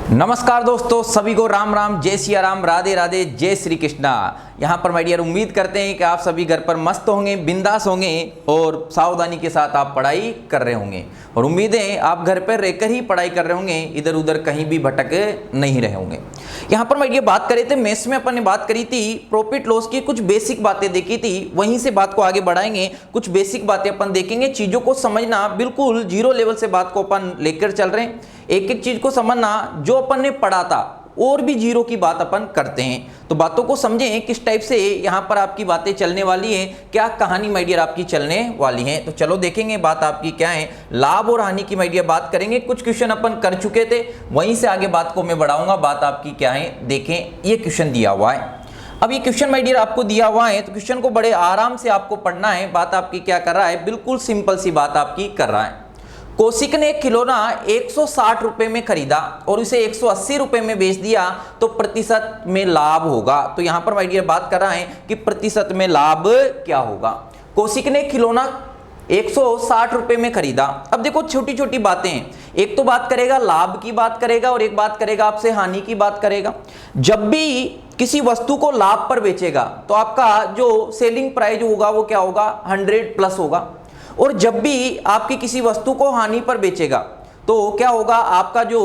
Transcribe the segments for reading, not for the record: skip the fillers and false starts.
नमस्कार दोस्तों, सभी को राम राम, जय सिया राम, राधे राधे, जय श्री कृष्णा। यहाँ पर माय डियर उम्मीद करते हैं कि आप सभी घर पर मस्त होंगे, बिंदास होंगे और सावधानी के साथ आप पढ़ाई कर रहे होंगे। और उम्मीद है आप घर पर रहकर ही पढ़ाई कर रहे होंगे, इधर उधर कहीं भी भटक नहीं रहे होंगे। यहाँ पर माय डियर बात करें थे, मैथ्स में अपन ने बात करी थी प्रॉफिट लॉस की, कुछ बेसिक बातें देखी थी, वहीं से बात को आगे बढ़ाएंगे। कुछ बेसिक बातें अपन देखेंगे, चीज़ों को समझना, बिल्कुल जीरो लेवल से बात को अपन लेकर चल रहे हैं। एक एक चीज को समझना, जो अपन ने पढ़ा था और भी जीरो की बात अपन करते हैं, तो बातों को समझें किस टाइप से यहाँ पर आपकी बातें चलने वाली है, क्या कहानी माय डियर आपकी चलने वाली है। तो चलो देखेंगे बात आपकी क्या है। लाभ और हानि की माय डियर बात करेंगे। कुछ क्वेश्चन अपन कर चुके थे, वहीं से आगे बात को मैं बढ़ाऊंगा। बात आपकी क्या है, देखें ये क्वेश्चन दिया हुआ है। अब ये क्वेश्चन माय डियर आपको दिया हुआ है, तो क्वेश्चन को बड़े आराम से आपको पढ़ना है। बात आपकी क्या कर रहा है, बिल्कुल सिंपल सी बात आपकी कर रहा है। कौशिक ने एक खिलौना 160 रुपए में खरीदा और उसे 180 रुपए में बेच दिया, तो प्रतिशत में लाभ होगा। तो यहां पर माय डियर बात कर रहा है कि प्रतिशत में लाभ क्या होगा। कौशिक ने खिलौना 160 रुपए में खरीदा। अब देखो छोटी छोटी बातें हैं, एक तो बात करेगा लाभ की बात करेगा और एक बात करेगा आपसे हानि की बात करेगा। जब भी किसी वस्तु को लाभ पर बेचेगा तो आपका जो सेलिंग प्राइस होगा वो क्या होगा, 100 प्लस होगा। और जब भी आपकी किसी वस्तु को हानि पर बेचेगा तो क्या होगा, आपका जो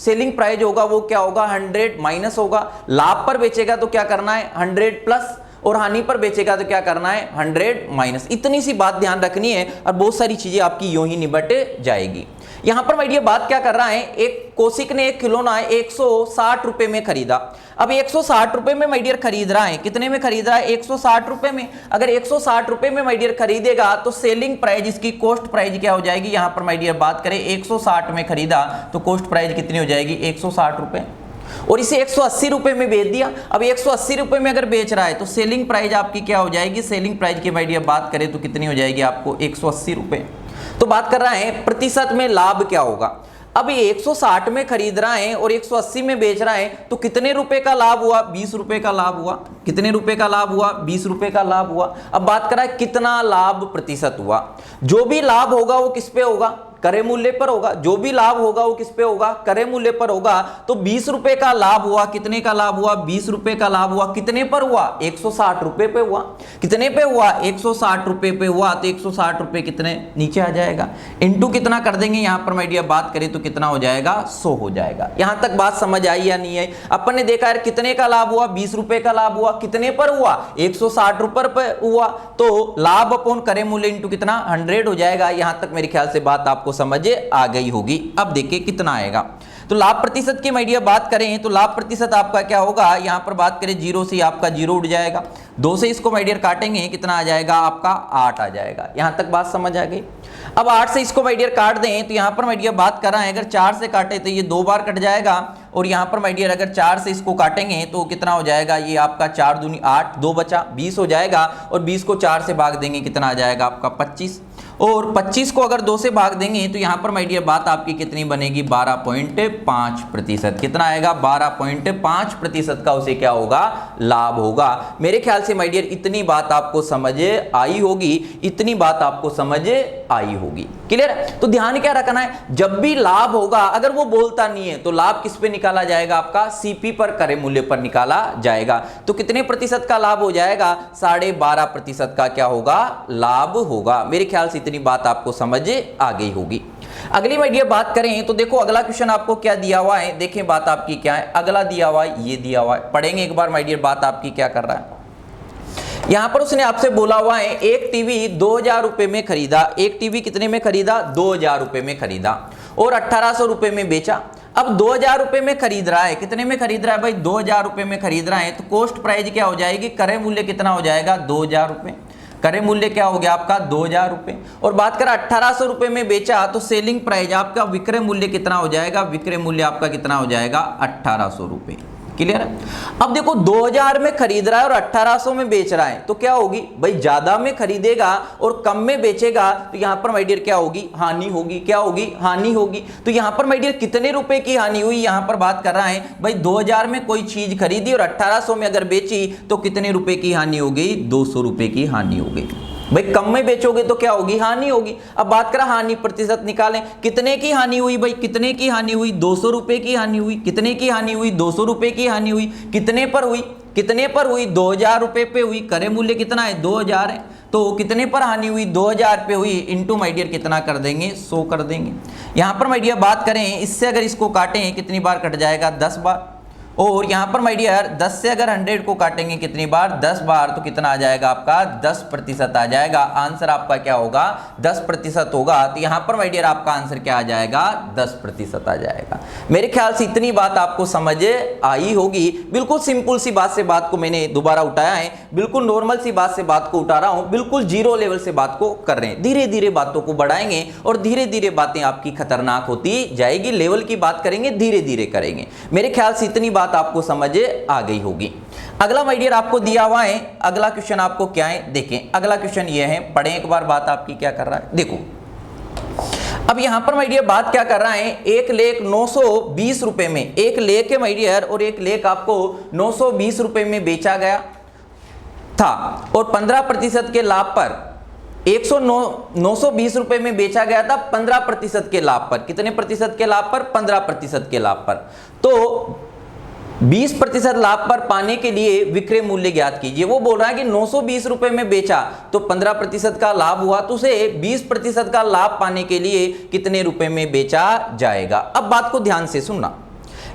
सेलिंग प्राइस होगा वो क्या होगा, 100 माइनस होगा। लाभ पर बेचेगा तो क्या करना है, 100 प्लस, और हानि पर बेचेगा तो क्या करना है, 100 माइनस। इतनी सी बात ध्यान रखनी है और बहुत सारी चीजें आपकी यूं ही निबट जाएगी। यहां पर माय डियर बात क्या कर रहा है, एक कौशिक ने एक खिलौना 160 रुपए में खरीदा। अब 160 रुपए में माय डियर खरीद रहा है, कितने में खरीद रहा है, 160 रुपए में। अगर 160 रुपए में माय डियर खरीदेगा तो सेलिंग प्राइस, इसकी कॉस्ट प्राइस क्या हो जाएगी। यहां पर माय डियर बात करें, 160 में खरीदा तो कॉस्ट प्राइस कितनी हो जाएगी, 160 रुपए। और इसे 180 रुपए में बेच दिया। अब 180 रुपए में अगर बेच रहा है तो सेलिंग प्राइस आपकी क्या हो जाएगी, सेलिंग प्राइस की माय डियर बात करें तो कितनी हो जाएगी आपको, 180 रुपए। तो बात कर रहा है प्रतिशत में लाभ क्या होगा। अब ये 160 में खरीद रहा है और 180 में बेच रहा है, तो कितने रुपए का लाभ हुआ, 20 रुपए का लाभ हुआ। कितने रुपए का लाभ हुआ, 20 रुपए का लाभ हुआ। अब बात कर रहा है कितना लाभ प्रतिशत हुआ। जो भी लाभ होगा वो किस पे होगा, क्रय मूल्य पर होगा। जो भी लाभ होगा वो किस पे होगा, क्रय मूल्य पर होगा। तो 20 रुपए का लाभ हुआ, कितने का लाभ हुआ, 20 रुपए का लाभ हुआ। कितने पर हुआ, 160 रुपए पे हुआ। कितने पे हुआ, 160 रुपए पे हुआ। तो 160 रुपए कितने नीचे आ जाएगा, इंटू कितना कर देंगे, यहां पर माय डियर बात करें तो कितना हो जाएगा, 100 हो जाएगा। यहां तक बात समझ आई या नहीं आई। अपन ने देखा यार कितने का लाभ हुआ, 20 रुपए का लाभ हुआ। कितने पर हुआ, 160 रुपए पर हुआ। तो लाभ अपॉन क्रय मूल्य इंटू कितना, 100 हो जाएगा। यहां तक मेरे ख्याल से बात आपको समझ आ गई होगी। अब देखिए कितना आएगा। तो लाभ प्रतिशत की माय डियर बात करें तो लाभ प्रतिशत आपका क्या होगा, यहां पर बात करें 0 से आपका 0 उठ जाएगा। 2 से इसको माय डियर काटेंगे, कितना आ जाएगा आपका, 8 आ जाएगा। यहां तक बात समझ आ गई। अब 8 से इसको माय डियर काट दें तो यहां पर माय डियर बात कर रहा है, अगर 4 से काटे तो ये 2 बार कट जाएगा। और यहां पर माय डियर अगर 4 से इसको काटेंगे तो कितना हो जाएगा, ये आपका 4 दूनी 8, 2 बचा 20 हो जाएगा। और 20 को 4 से भाग देंगे, कितना आ जाएगा आपका 25। और 25 को अगर 2 से भाग देंगे तो यहां पर माय डियर बात आपकी कितनी बनेगी, 12.5%। कितना आएगा, 12.5% का उसे क्या होगा, लाभ होगा। मेरे ख्याल से माय डियर इतनी बात आपको समझ आई होगी, इतनी बात आपको समझ आई होगी। क्लियर। तो ध्यान क्या रखना है, जब भी लाभ होगा, अगर वो बोलता नहीं है तो लाभ किस पे निकाला जाएगा, आपका सीपी पर, क्रय मूल्य पर निकाला जाएगा। तो कितने प्रतिशत का लाभ हो जाएगा, 12.5% का क्या होगा, लाभ होगा। मेरे ख्याल से इतनी बात आपको समझ आ गई होगी। अगली माय डियर बात करें तो देखो अगला क्वेश्चन आपको क्या दिया हुआ है, देखें बात आपकी क्या है। अगला दिया हुआ है, ये दिया हुआ है, पढ़ेंगे एक बार माय डियर बात आपकी क्या कर रहा है। यहां पर उसने आपसे बोला हुआ है, एक टीवी 2000 रुपए में खरीदा। एक टीवी कितने में खरीदा, 2000 रुपए में खरीदा और 1800 रुपए में बेचा। अब 2000 रुपए में खरीद रहा है, कितने में खरीद रहा है भाई, 2000 रुपए में खरीद रहा है। तो कॉस्ट प्राइस क्या हो जाएगी, क्रय मूल्य कितना हो जाएगा, 2000 रुपए। क्रय मूल्य क्या हो गया आपका, 2000 रुपए। और बात करें 1800 रुपए में बेचा तो सेलिंग प्राइस आपका, विक्रय मूल्य कितना हो जाएगा, विक्रय मूल्य आपका कितना हो जाएगा, 1800 रुपए। क्लियर है। अब देखो 2000 में खरीद रहा है और 1800 में बेच रहा है, तो क्या होगी भाई, ज्यादा में खरीदेगा और कम में बेचेगा तो यहां पर माय डियर क्या होगी, हानि होगी। क्या होगी, हानि होगी। तो यहां पर माय डियर कितने रुपए की हानि हुई, यहां पर बात कर रहा है भाई 2000 में कोई चीज खरीदी और 1800 में अगर बेची तो कितने रुपए की हानि हो गई, 200 रुपए की हानि हो गई। भाई कम में बेचोगे तो क्या होगी, हानि होगी। अब बात करें हानि प्रतिशत निकालें, कितने की हानि हुई भाई, कितने की हानि हुई, 200 रुपए की हानि हुई। कितने की हानि हुई, 200 रुपए की हानि हुई। कितने पर हुई, कितने पर हुई, 2000 रुपए पे हुई। क्रय मूल्य कितना है, 2000 है, तो कितने पर हानि हुई, 2000 पे हुई, इंटू माय डियर कितना कर देंगे, 100 कर देंगे। यहां पर माय डियर बात करें, इससे अगर इसको काटें कितनी बार कट जाएगा, 10 बार। और यहाँ पर माय डियर 10 से अगर 100 को काटेंगे कितनी बार, 10 बार, तो कितना आ जाएगा आपका, 10% आ जाएगा। आंसर आपका क्या होगा, 10% होगा। तो यहाँ पर माय डियर आपका आंसर क्या आ जाएगा, 10% आ जाएगा। मेरे ख्याल से इतनी बात आपको समझ आई होगी। बिल्कुल सिंपल सी बात से बात को मैंने दोबारा उठाया है, बिल्कुल नॉर्मल सी बात से बात को उठा रहा हूँ, बिल्कुल जीरो लेवल से बात को कर रहे हैं। धीरे धीरे बातों को बढ़ाएंगे और धीरे धीरे बातें आपकी खतरनाक होती जाएगी। लेवल की बात करेंगे, धीरे धीरे करेंगे। मेरे ख्याल से इतनी बात आपको समझ आ गई होगी। अगला माय डियर आपको दिया हुआ है, अगला क्वेश्चन आपको क्या है, देखें अगला क्वेश्चन ये है, पढ़ें एक बार बात आपकी क्या कर रहा है। देखो अब यहां पर माय डियर बात क्या कर रहा है, 1,920 रुपए में एक लेख है माय डियर, और एक लेख आपको 920 रुपए में बेचा गया था और 15% के लाभ पर 920 रुपए में बेचा गया था 15% के लाभ पर। कितने प्रतिशत के लाभ पर, 15% के लाभ पर। तो 20% लाभ पर पाने के लिए विक्रय मूल्य ज्ञात कीजिए। वो बोल रहा है कि 920 रुपए में बेचा तो 15% का लाभ हुआ, तो उसे 20% का लाभ पाने के लिए कितने रुपए में बेचा जाएगा। अब बात को ध्यान से सुनना।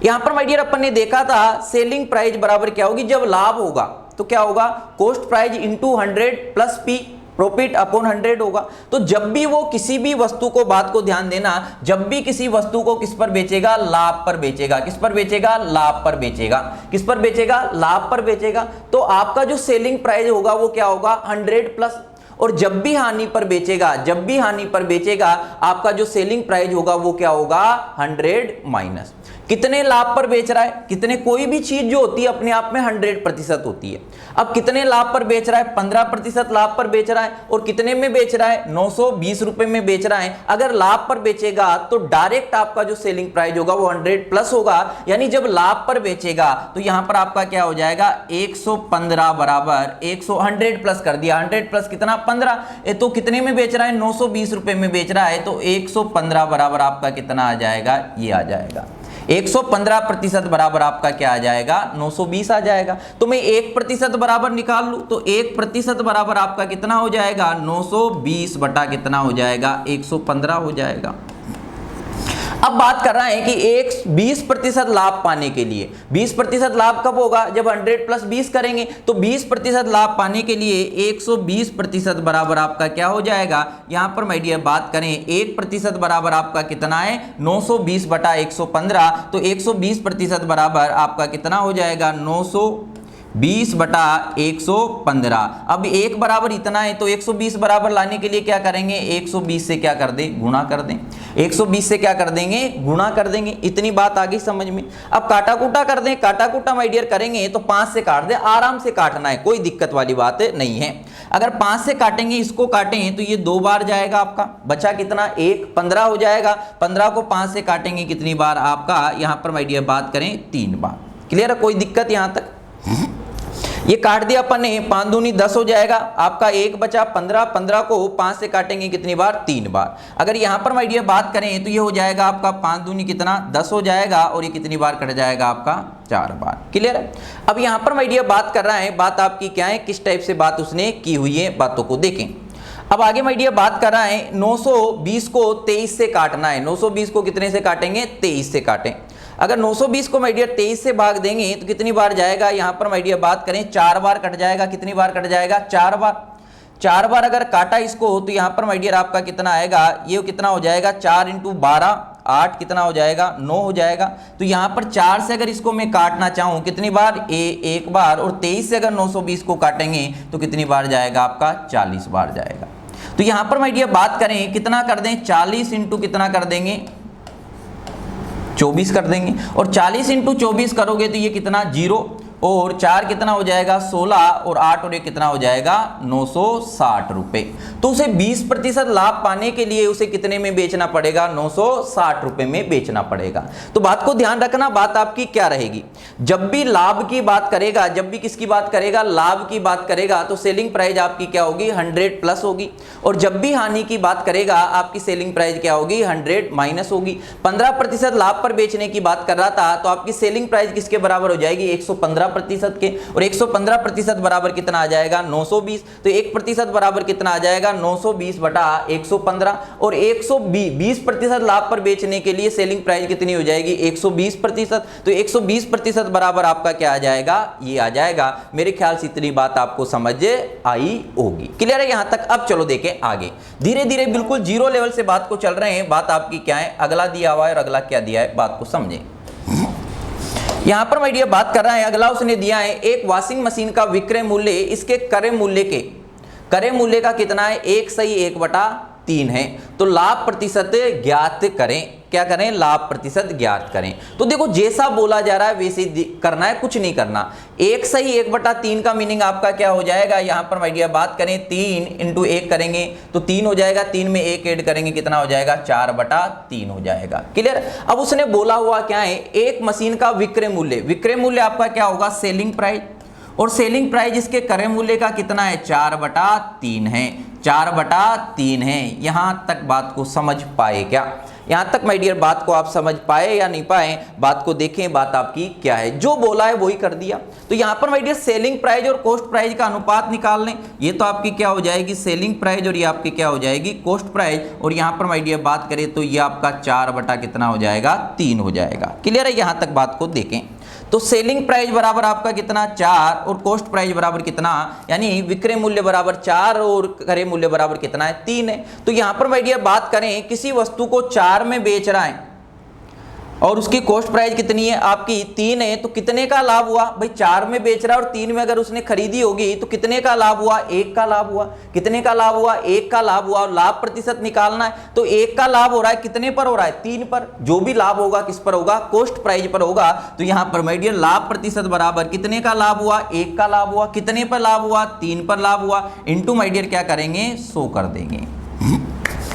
यहां पर माय डियर अपन ने देखा था सेलिंग प्राइस बराबर क्या होगी, जब लाभ होगा तो क्या होगा, cost price into 100 plus P, profit upon 100 होगा। तो जब भी वो किसी भी वस्तु को, बात को ध्यान देना, जब भी किसी वस्तु को किस पर बेचेगा, लाभ पर बेचेगा। किस पर बेचेगा, लाभ पर बेचेगा। किस पर बेचेगा, लाभ पर बेचेगा। तो आपका जो सेलिंग प्राइस होगा वो क्या होगा, 100 प्लस। और जब भी हानि पर बेचेगा, जब भी हानि पर बेचेगा, आपका जो सेलिंग प्राइस होगा वो क्या होगा, 100 माइनस। कितने लाभ पर बेच रहा है, कितने, कोई भी चीज जो होती है अपने आप में 100% होती है। अब कितने लाभ पर बेच रहा है, 15% लाभ पर बेच रहा है। और कितने में बेच रहा है, 920 रुपए में बेच रहा है। अगर लाभ पर बेचेगा तो डायरेक्ट आपका जो सेलिंग प्राइस होगा वो 100 प्लस होगा। यानी जब लाभ पर बेचेगा तो यहां पर आपका क्या हो जाएगा, 115 बराबर 100 प्लस कर दिया। 100 प्लस कितना, 15। तो कितने में बेच रहा है, 920 रुपए में बेच रहा है। तो 115 बराबर आपका कितना आ जाएगा, ये आ जाएगा 115% बराबर आपका क्या आ जाएगा, 920 आ जाएगा। तो मैं 1% बराबर निकाल लूं तो 1% बराबर आपका कितना हो जाएगा, 920 बटा कितना हो जाएगा, 115 हो जाएगा। अब बात कर रहा है कि 20% लाभ पाने के लिए, 20% लाभ कब होगा, जब 100 प्लस 20 करेंगे। तो 20% लाभ पाने के लिए 120% बराबर आपका क्या हो जाएगा। यहां पर माय डियर बात करें 1% बराबर आपका कितना है, 920 बटा 115। तो 120% बराबर आपका कितना हो जाएगा, 920 बटा 115। अब एक बराबर इतना है तो 120 बराबर लाने के लिए क्या करेंगे, 120 से क्या कर दें, गुणा कर दें। 120 से क्या कर देंगे, गुणा कर देंगे। इतनी बात आ गई समझ में। अब काटा कूटा कर दें, काटा कूटा माय डियर करेंगे तो 5 से काट दें, आराम से काटना है, कोई दिक्कत वाली बात नहीं है। अगर 5 से काटेंगे, इसको काटें तो ये 2 बार जाएगा आपका, बचा कितना, 1, 15 हो जाएगा। 15 को 5 से काटेंगे कितनी बार आपका, यहां पर माय डियर बात करें 3 बार। क्लियर है, कोई दिक्कत यहां तक। ये काट दिया अपन ने, 5 दूनी 10 हो जाएगा आपका, 1 बचा 15। 15 को 5 से काटेंगे कितनी बार, 3 बार। अगर यहां पर माय डियर बात करें तो ये हो जाएगा आपका 5 दूनी कितना, 10 हो जाएगा। और ये कितनी बार कट जाएगा आपका, 4 बार। क्लियर है। अब यहां पर माय डियर बात कर रहा है, बात आपकी क्या है, किस टाइप से बात उसने की हुई है, बातों को देखें। अब आगे माय डियर बात कर रहा है 920 को 23 से काटना है। 920 को कितने से काटेंगे, 23 से काटें। अगर 920 को माय डियर 23 से भाग देंगे तो कितनी बार जाएगा, यहां पर माय डियर बात करें 4 बार कट जाएगा। कितनी बार कट जाएगा, 4 बार। 4 बार अगर काटा इसको तो यहां पर माय डियर आपका कितना आएगा, ये कितना हो जाएगा, 4 इंटू 12 8 कितना हो जाएगा, 9 हो जाएगा। तो यहां पर 4 से अगर इसको मैं काटना चाहूं कितनी बार, एक बार। और 23 से अगर 920 को काटेंगे तो कितनी बार जाएगा आपका, 40 बार जाएगा। तो यहां पर माय डियर बात करें कितना कर दें, 40 इंटू कितना कर देंगे, 24 कर देंगे। और 40 इंटू 24 करोगे तो ये कितना, 0। और 4 कितना हो जाएगा 16 और 8 और 1 कितना हो जाएगा 960 रुपए। तो उसे 20% लाभ पाने के लिए उसे कितने में बेचना पड़ेगा 960 रुपए में बेचना पड़ेगा। तो बात को ध्यान रखना, बात आपकी क्या रहेगी, जब भी लाभ की बात करेगा, जब भी किसकी बात करेगा लाभ की बात करेगा, तो सेलिंग प्राइस आपकी क्या होगी 100 प्लस होगी, और जब भी हानि की बात करेगा आपकी सेलिंग प्राइस क्या होगी 100 माइनस होगी। 15% लाभ पर बेचने की बात कर रहा था तो आपकी सेलिंग प्राइस किसके बराबर हो जाएगी 115% के, और 115% बराबर कितना आ जाएगा 920, तो 1% बराबर कितना आ जाएगा 920 बटा 115, और 120% लाभ पर बेचने के लिए सेलिंग प्राइस कितनी हो जाएगी 120%, तो 120% बराबर आपका क्या आ जाएगा ये आ जाएगा। मेरे ख्याल से इतनी बात आपको समझ आई होगी, क्लियर है यहां तक। अब चलो देखें आगे, धीरे धीरे बिल्कुल जीरो लेवल से बात को चल रहे हैं, बात आपकी क्या है, अगला दिया हुआ है और अगला क्या दिया है बात को समझें। यहां पर मैं बात कर रहा है, अगला उसने दिया है एक वॉशिंग मशीन का विक्रय मूल्य इसके क्रय मूल्य का कितना है 1/1/3 है, तो लाभ प्रतिशत ज्ञात करें। क्या करें लाभ प्रतिशत ज्ञात करें। तो देखो जैसा बोला जा रहा है वैसे करना है, कुछ नहीं करना। 1/1/3 का मीनिंग आपका क्या हो जाएगा, यहां पर मैं बात करें 3 × 1 करेंगे तो 3 हो जाएगा, 3 में 1 ऐड करेंगे कितना हो जाएगा 4/3 हो जाएगा, क्लियर। अब उसने बोला हुआ क्या है एक मशीन का विक्रय मूल्य आपका क्या होगा सेलिंग प्राइस, और सेलिंग प्राइस इसके क्रय मूल्य का कितना है 4/3 है, 4/3 है। यहां तक बात को समझ पाए क्या, यहां तक माय डियर बात को आप समझ पाए या नहीं पाए, बात को देखें बात आपकी क्या है, जो बोला है वही कर दिया। तो यहां पर माय डियर सेलिंग प्राइस और कॉस्ट प्राइस का अनुपात निकाल लें, ये तो आपकी क्या हो जाएगी सेलिंग प्राइस और ये आपकी क्या हो जाएगी कॉस्ट प्राइस, और यहां पर माय डियर बात करें तो ये आपका 4 कितना हो जाएगा 3 हो जाएगा, क्लियर है। यहां तक बात को देखें तो सेलिंग प्राइस बराबर आपका कितना 4 और कॉस्ट प्राइस बराबर कितना, यानी विक्रय मूल्य बराबर 4 और क्रय मूल्य बराबर कितना है 3 है। तो यहां पर भाई बात करें किसी वस्तु को 4 में बेच रहा है और उसकी कॉस्ट प्राइस कितनी है आपकी 3 है, तो कितने का लाभ हुआ भाई 4 में बेच रहा है और 3 में अगर उसने खरीदी होगी तो कितने का लाभ हुआ 1 का लाभ हुआ, कितने का लाभ हुआ 1 का लाभ हुआ, और लाभ प्रतिशत निकालना है तो 1 का लाभ हो रहा है कितने पर हो रहा है 3 पर, जो भी लाभ होगा किस पर होगा कॉस्ट प्राइस पर होगा। तो यहां पर माय डियर लाभ प्रतिशत बराबर कितने का लाभ हुआ 1 का लाभ हुआ, कितने पर लाभ हुआ 3 पर लाभ हुआ, इंटू माय डियर क्या करेंगे 100 कर देंगे,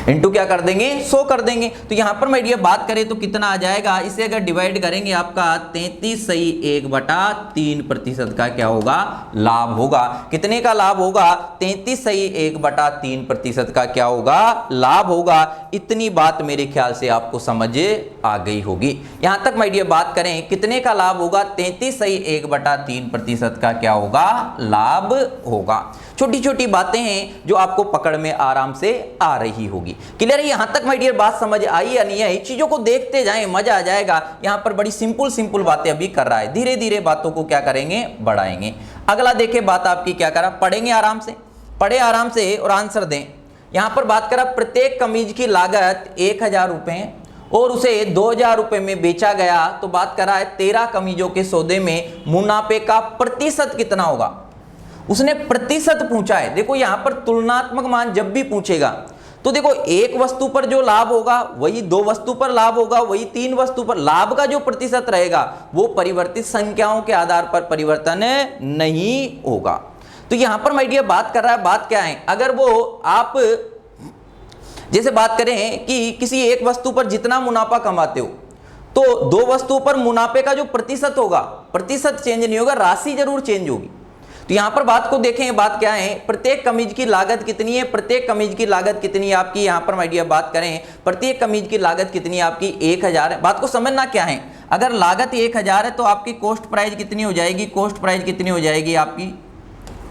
इंटू क्या कर देंगे 100 कर देंगे। तो यहां पर मैं ये बात करें तो कितना आ जाएगा, इसे अगर डिवाइड करेंगे आपका 33/1/3% का क्या होगा लाभ होगा, कितने का लाभ होगा 33/1/3% का क्या होगा लाभ होगा। इतनी बात मेरे ख्याल से आपको समझ आ गई होगी। यहां तक मैं ये बात करें कितने का लाभ होगा 33/1/3% का क्या होगा लाभ होगा। छोटी छोटी बातें हैं जो आपको पकड़ में आराम से आ रही होगी, क्लियर है। यहां तक माय डियर बात समझ आई या नहीं आई, चीजों को देखते जाएं मजा आ जाएगा। यहां पर बड़ी सिंपल बातें अभी कर रहा है, धीरे धीरे बातों को क्या करेंगे बढ़ाएंगे। अगला देखे बात आपकी क्या करा, पढ़ेंगे आराम से, पढ़े आराम से और आंसर दें। यहां पर बात करा प्रत्येक कमीज की लागत 1000 रुपए और उसे 2000 रुपए में बेचा गया, तो बात करा है 13 कमीजों के सौदे में मुनाफे का प्रतिशत कितना होगा। उसने प्रतिशत पूछा है। देखो यहां पर तुलनात्मक मान जब भी पूछेगा तो देखो एक वस्तु पर जो लाभ होगा वही 2 वस्तु पर लाभ होगा, वही 3 वस्तु पर लाभ का जो प्रतिशत रहेगा वो परिवर्तित संख्याओं के आधार पर परिवर्तन नहीं होगा। तो यहां पर माय डियर बात कर रहा है, बात क्या है, अगर वो आप जैसे बात करें कि किसी एक वस्तु पर जितना मुनाफा कमाते हो तो 2 वस्तुओं पर मुनाफे का जो प्रतिशत होगा, प्रतिशत चेंज नहीं होगा, राशि जरूर चेंज होगी। तो यहां पर बात को देखें, बात क्या है, प्रत्येक कमीज की लागत कितनी है, प्रत्येक कमीज की लागत कितनी है आपकी, यहां पर माय डियर बात करें प्रत्येक कमीज की लागत कितनी है आपकी 1000 है। बात को समझना क्या है, अगर लागत 1000 है तो आपकी कॉस्ट प्राइस कितनी हो जाएगी, कॉस्ट प्राइस कितनी हो जाएगी आपकी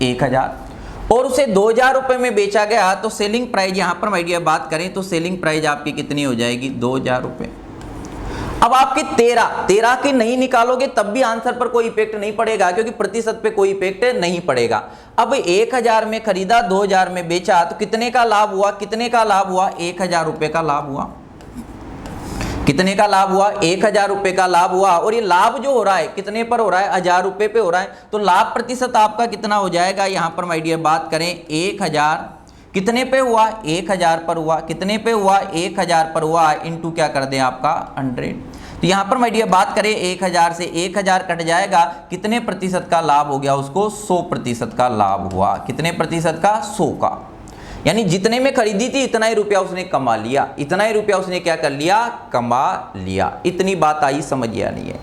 1000, और उसे 2000 रुपए में बेचा गया तो सेलिंग प्राइस यहां पर माय डियर बात करें तो सेलिंग प्राइस आपकी कितनी हो जाएगी 2000 रुपए। अब आपकी 13 की नहीं निकालोगे तब भी आंसर पर कोई इफेक्ट नहीं पड़ेगा क्योंकि प्रतिशत पे कोई इफेक्ट नहीं पड़ेगा। अब 1000 में खरीदा 2000 में बेचा तो कितने का लाभ हुआ, कितने का लाभ हुआ 1000 रुपए का लाभ हुआ, कितने का लाभ हुआ 1000 रुपए का लाभ हुआ। और ये लाभ जो हो रहा है कितने पर हो रहा है 1000 रुपए पे हो रहा है, तो लाभ प्रतिशत आपका कितना हो जाएगा, यहां पर माय डियर बात करें 1000 कितने पे हुआ 1000 पर हुआ, कितने पे हुआ 1000 पर हुआ, इनटू क्या कर दें आपका 100। तो यहां पर मैं डियर बात करें 1000 से 1000 कट जाएगा, कितने प्रतिशत का लाभ हो गया उसको? 100% का लाभ हुआ। कितने प्रतिशत का? 100 का। यानी जितने में खरीदी थी इतना ही रुपया उसने कमा लिया, इतना ही रुपया उसने क्या कर लिया? कमा लिया। इतनी बात आई, समझ या नहीं है?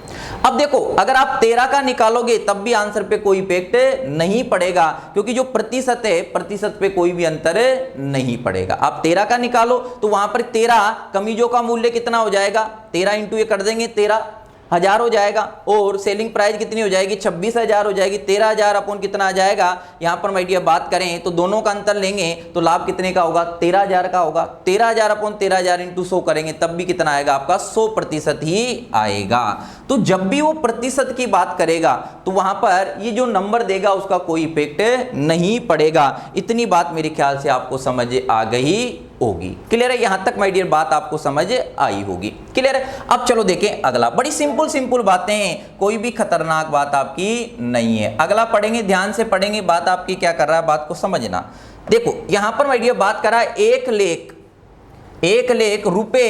अब देखो, अगर आप 13 का निकालोगे तब भी आंसर पे कोई इफेक्ट नहीं पड़ेगा, क्योंकि जो प्रतिशत है, प्रतिशत पे कोई भी अंतर नहीं पड़ेगा। आप 13 का निकालो तो वहां पर 13 कमीजों का मूल्य कितना हो जाएगा? 13 इंटू ये कर देंगे 13,000 हो जाएगा, और सेलिंग प्राइस कितनी हो जाएगी? 26,000 हो जाएगी। 13,000 अपन कितना आ जाएगा? यहां पर मैं बात करें तो दोनों का अंतर लेंगे तो लाभ कितने का होगा? 13,000 का होगा। 13,000 अपन 13,000 इंटू 100 करेंगे तब भी कितना आएगा आपका? 100% ही आएगा। तो जब भी वो प्रतिशत की बात करेगा तो वहां पर ये जो नंबर देगा उसका कोई इफेक्ट नहीं पड़ेगा। इतनी बात मेरे ख्याल से आपको समझ आ गई होगी। क्लियर है? यहां तक माय डियर बात आपको समझ आई होगी। क्लियर है? अब चलो देखें अगला। बड़ी सिंपल बातें हैं, कोई भी खतरनाक बात आपकी नहीं है। अगला पढ़ेंगे, ध्यान से पढ़ेंगे, बात आपकी क्या कर रहा है, बात को समझना। देखो यहां पर माय डियर बात कर रहा है 1 लाख रुपए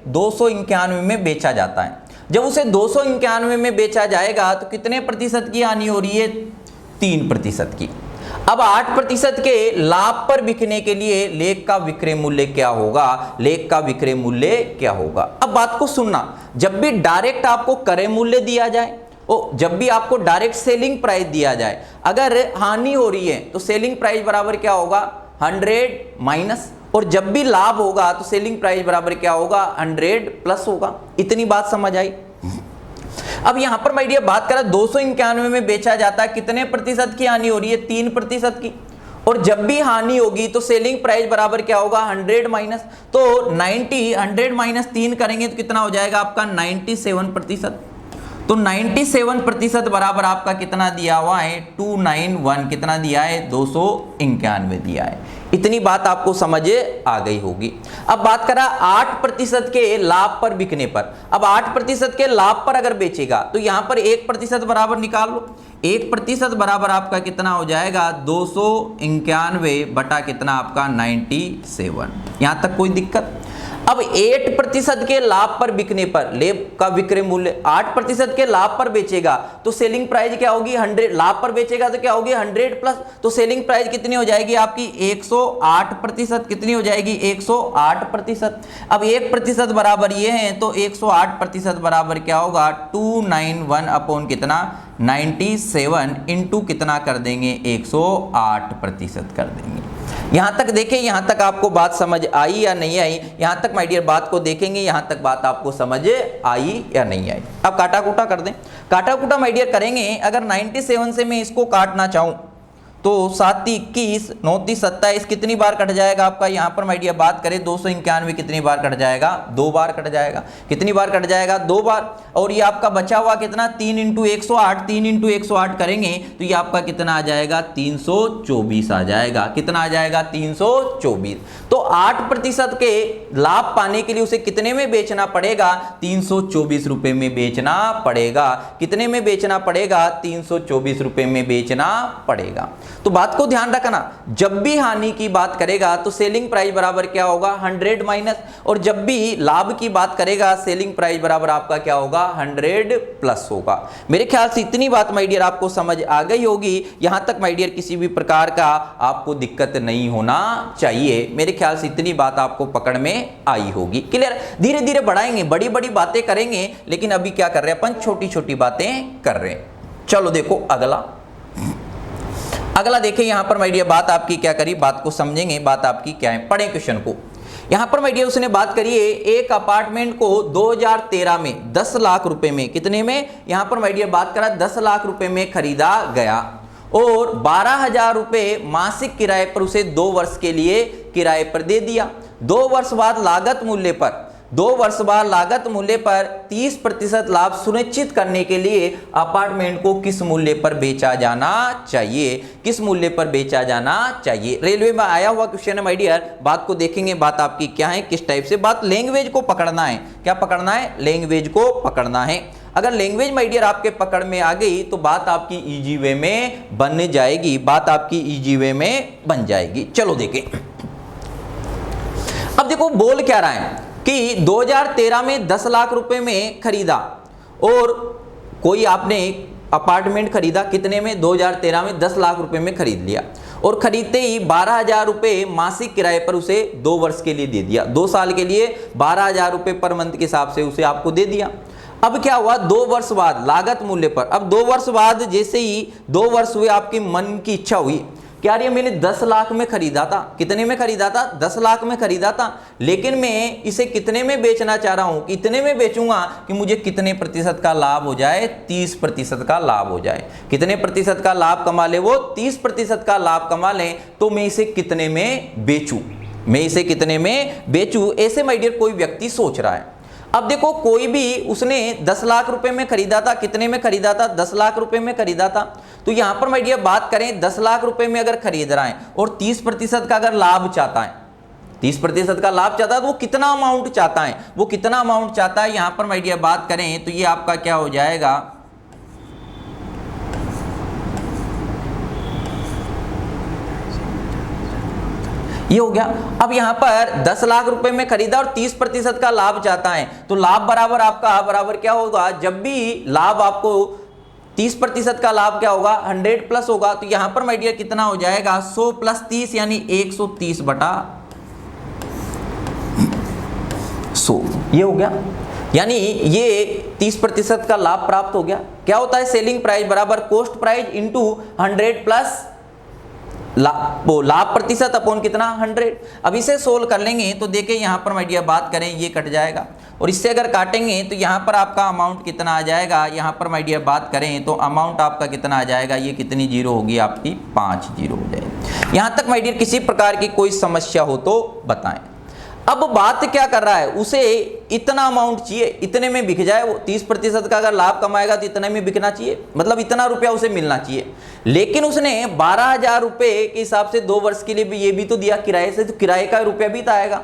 291 में बेचा जाता है। जब उसे 291 में बेचा जाएगा तो कितने प्रतिशत की हानि हो रही है? 3% की। अब 8% के लाभ पर बिकने के लिए लेख का विक्रय मूल्य क्या होगा? लेख का विक्रय मूल्य क्या होगा? अब बात को सुनना, जब भी डायरेक्ट आपको क्रय मूल्य दिया जाए, जब भी आपको डायरेक्ट सेलिंग प्राइस दिया जाए, अगर हानि हो रही है तो सेलिंग प्राइस बराबर क्या होगा? 100 माइनस, और जब भी लाभ होगा तो सेलिंग प्राइस बराबर क्या होगा? 100 प्लस होगा। इतनी बात समझ आई? अब यहां पर मैं बात कर रहा 291 में बेचा जाता है, कितने प्रतिशत की हानि हो रही है? 3% की। और जब भी हानि होगी तो सेलिंग प्राइस बराबर क्या होगा? 100 माइनस, तो 100 माइनस 3 करेंगे तो कितना हो जाएगा आपका? 97%। तो 97% बराबर आपका कितना दिया हुआ है? 291। कितना दिया है? 291 दिया है। इतनी बात आपको समझ आ गई होगी। अब बात करा 8% के लाभ पर बिकने पर। अब 8% के लाभ पर अगर बेचेगा तो यहां पर 1% बराबर निकाल लो। 1% बराबर आपका कितना हो जाएगा? 291 बटा कितना आपका? 97। यहां तक कोई दिक्कत? अब 8% के लाभ पर बिकने पर, लेख का विक्रय मूल्य 8% के लाभ पर बेचेगा तो सेलिंग प्राइस क्या होगी? 100। लाभ पर बेचेगा तो क्या होगी? 100 प्लस, तो सेलिंग प्राइस कितनी हो जाएगी आपकी? 108%। कितनी हो जाएगी? 108%। अब 1% बराबर ये है तो 108% बराबर क्या होगा? 291 अपॉन कितना? 97 इंटू कितना कर देंगे? 108% कर देंगे। यहां तक देखें, यहां तक आपको बात समझ आई या नहीं आई? यहां तक माय डियर बात को देखेंगे, यहां तक बात आपको समझ आई या नहीं आई? अब काटा कूटा कर दें। काटा कूटा माय डियर करेंगे। अगर 97 से मैं इसको काटना चाहूं तो 7 21 9 27 कितनी बार कट जाएगा आपका? यहां पर माय डियर बात करें 291 कितनी बार कट जाएगा? 2 बार कट जाएगा। कितनी बार कट जाएगा? 2 बार। और ये आपका बचा हुआ कितना? 3 इंटू 108। 3 इंटू 108 करेंगे तो ये आपका कितना आ जाएगा? 324 आ जाएगा। कितना आ जाएगा? 324। तो 8% के लाभ पाने के लिए उसे कितने में बेचना पड़ेगा? 324 रुपए में बेचना पड़ेगा। कितने में बेचना पड़ेगा? 324 रुपए में बेचना पड़ेगा। तो बात को ध्यान रखना, जब भी हानि की बात करेगा तो सेलिंग प्राइस बराबर क्या होगा? 100 माइनस, और जब भी लाभ की बात करेगा सेलिंग प्राइस बराबर आपका क्या होगा? 100 प्लस होगा। मेरे ख्याल से इतनी बात माय डियर आपको समझ आ गई होगी। यहां तक माय डियर किसी भी प्रकार का आपको दिक्कत नहीं होना चाहिए। मेरे ख्याल से इतनी बात आपको पकड़ में आई होगी। क्लियर? धीरे धीरे बढ़ाएंगे, बड़ी बड़ी बातें करेंगे, लेकिन अभी क्या कर रहे हैं अपन? छोटी छोटी बातें कर रहे हैं। चलो देखो अगला देखें। यहां पर माय डियर बात आपकी क्या करी, बात को समझेंगे, बात आपकी क्या है। पढ़ें क्वेश्चन को। यहां पर माय डियर उसने बात करी है एक अपार्टमेंट को 2013 में 10 लाख रुपए में, कितने में? यहां पर माय डियर बात करा 10 लाख रुपए में खरीदा गया, और 12,000 रुपए मासिक किराए पर उसे 2 वर्ष के लिए किराए पर दे दिया। 2 वर्ष बाद लागत मूल्य पर 30% लाभ सुनिश्चित करने के लिए अपार्टमेंट को किस मूल्य पर बेचा जाना चाहिए? किस मूल्य पर बेचा जाना चाहिए? रेलवे में आया हुआ क्वेश्चन है माय डियर। बात को देखेंगे, बात आपकी क्या है, किस टाइप से बात? लैंग्वेज को पकड़ना है। क्या पकड़ना है? लैंग्वेज को पकड़ना है। अगर लैंग्वेज माय डियर आपके पकड़ में आ गई तो बात आपकी इजी वे में बन जाएगी। बात आपकी इजी वे में बन जाएगी। चलो देखें। अब देखो बोल क्या रहा है, कि 2013 में 10 लाख रुपए में खरीदा और कोई आपने अपार्टमेंट खरीदा, कितने में? 2013 में 10 लाख रुपए में खरीद लिया और खरीदते ही 12,000 रुपए मासिक किराए पर उसे 2 वर्ष के लिए दे दिया। 2 साल के लिए 12,000 रुपए पर मंथ के हिसाब से उसे आपको दे दिया। अब क्या हुआ, 2 वर्ष बाद लागत मूल्य पर, अब 2 वर्ष बाद जैसे ही 2 वर्ष हुए, आपकी मन की इच्छा हुई कि यार ये मैंने 10 लाख में खरीदा था, कितने में खरीदा था? 10 लाख में खरीदा था, लेकिन मैं इसे कितने में बेचना चाह रहा हूं, इतने में बेचूंगा कि मुझे कितने प्रतिशत का लाभ हो जाए? 30% का लाभ हो जाए। कितने प्रतिशत का लाभ कमा ले वो? 30% का लाभ कमा ले। तो मैं इसे कितने में बेचूं, मैं इसे कितने में बेचूं, ऐसे माय डियर कोई व्यक्ति सोच रहा है। अब देखो, कोई भी उसने 10 लाख रुपए में खरीदा था, कितने में खरीदा था? 10 लाख रुपए में खरीदा था। तो यहां पर माय डियर बात करें, 10 लाख रुपए में अगर खरीद रहा है और 30% का अगर लाभ चाहता है, 30% का लाभ चाहता है, तो वो कितना अमाउंट चाहता है? वो कितना अमाउंट चाहता है? यहां पर माय डियर बात करें तो ये आपका क्या हो जाएगा, ये हो गया। अब यहां पर 10 लाख रुपए में खरीदा और 30% का लाभ चाहता है, तो लाभ बराबर आपका बराबर क्या होगा? जब भी लाभ आपको 30% का लाभ क्या होगा? 100 प्लस होगा। तो यहां पर माय डियर कितना हो जाएगा? 100 प्लस 30 यानी 130 बटा 100, ये हो गया। यानी ये 30% का लाभ प्राप्त हो गया। क्या होता है? सेलिंग प्राइस बराबर कॉस्ट प्राइस इंटू 100 प्लस लाभ प्रतिशत अपॉन कितना? 100। अब इसे सोल्व कर लेंगे तो देखिए यहां पर माय डियर बात करें, ये कट जाएगा और इससे अगर काटेंगे तो यहां पर आपका अमाउंट कितना आ जाएगा? यहां पर माय डियर बात करें तो अमाउंट आपका कितना आ जाएगा? ये कितनी जीरो होगी? आपकी 5 जीरो हो जाएगी। यहां तक माय डियर किसी प्रकार की कोई समस्या हो तो बताएं। अब बात क्या कर रहा है, उसे इतना अमाउंट चाहिए, इतने में बिक जाए। वो 30% का अगर लाभ कमाएगा तो इतने में बिकना चाहिए, मतलब इतना रुपया उसे मिलना चाहिए। लेकिन उसने 12,000 रुपए के हिसाब से 2 वर्ष के लिए भी ये भी तो दिया किराए से, तो किराए का रुपया भी तो आएगा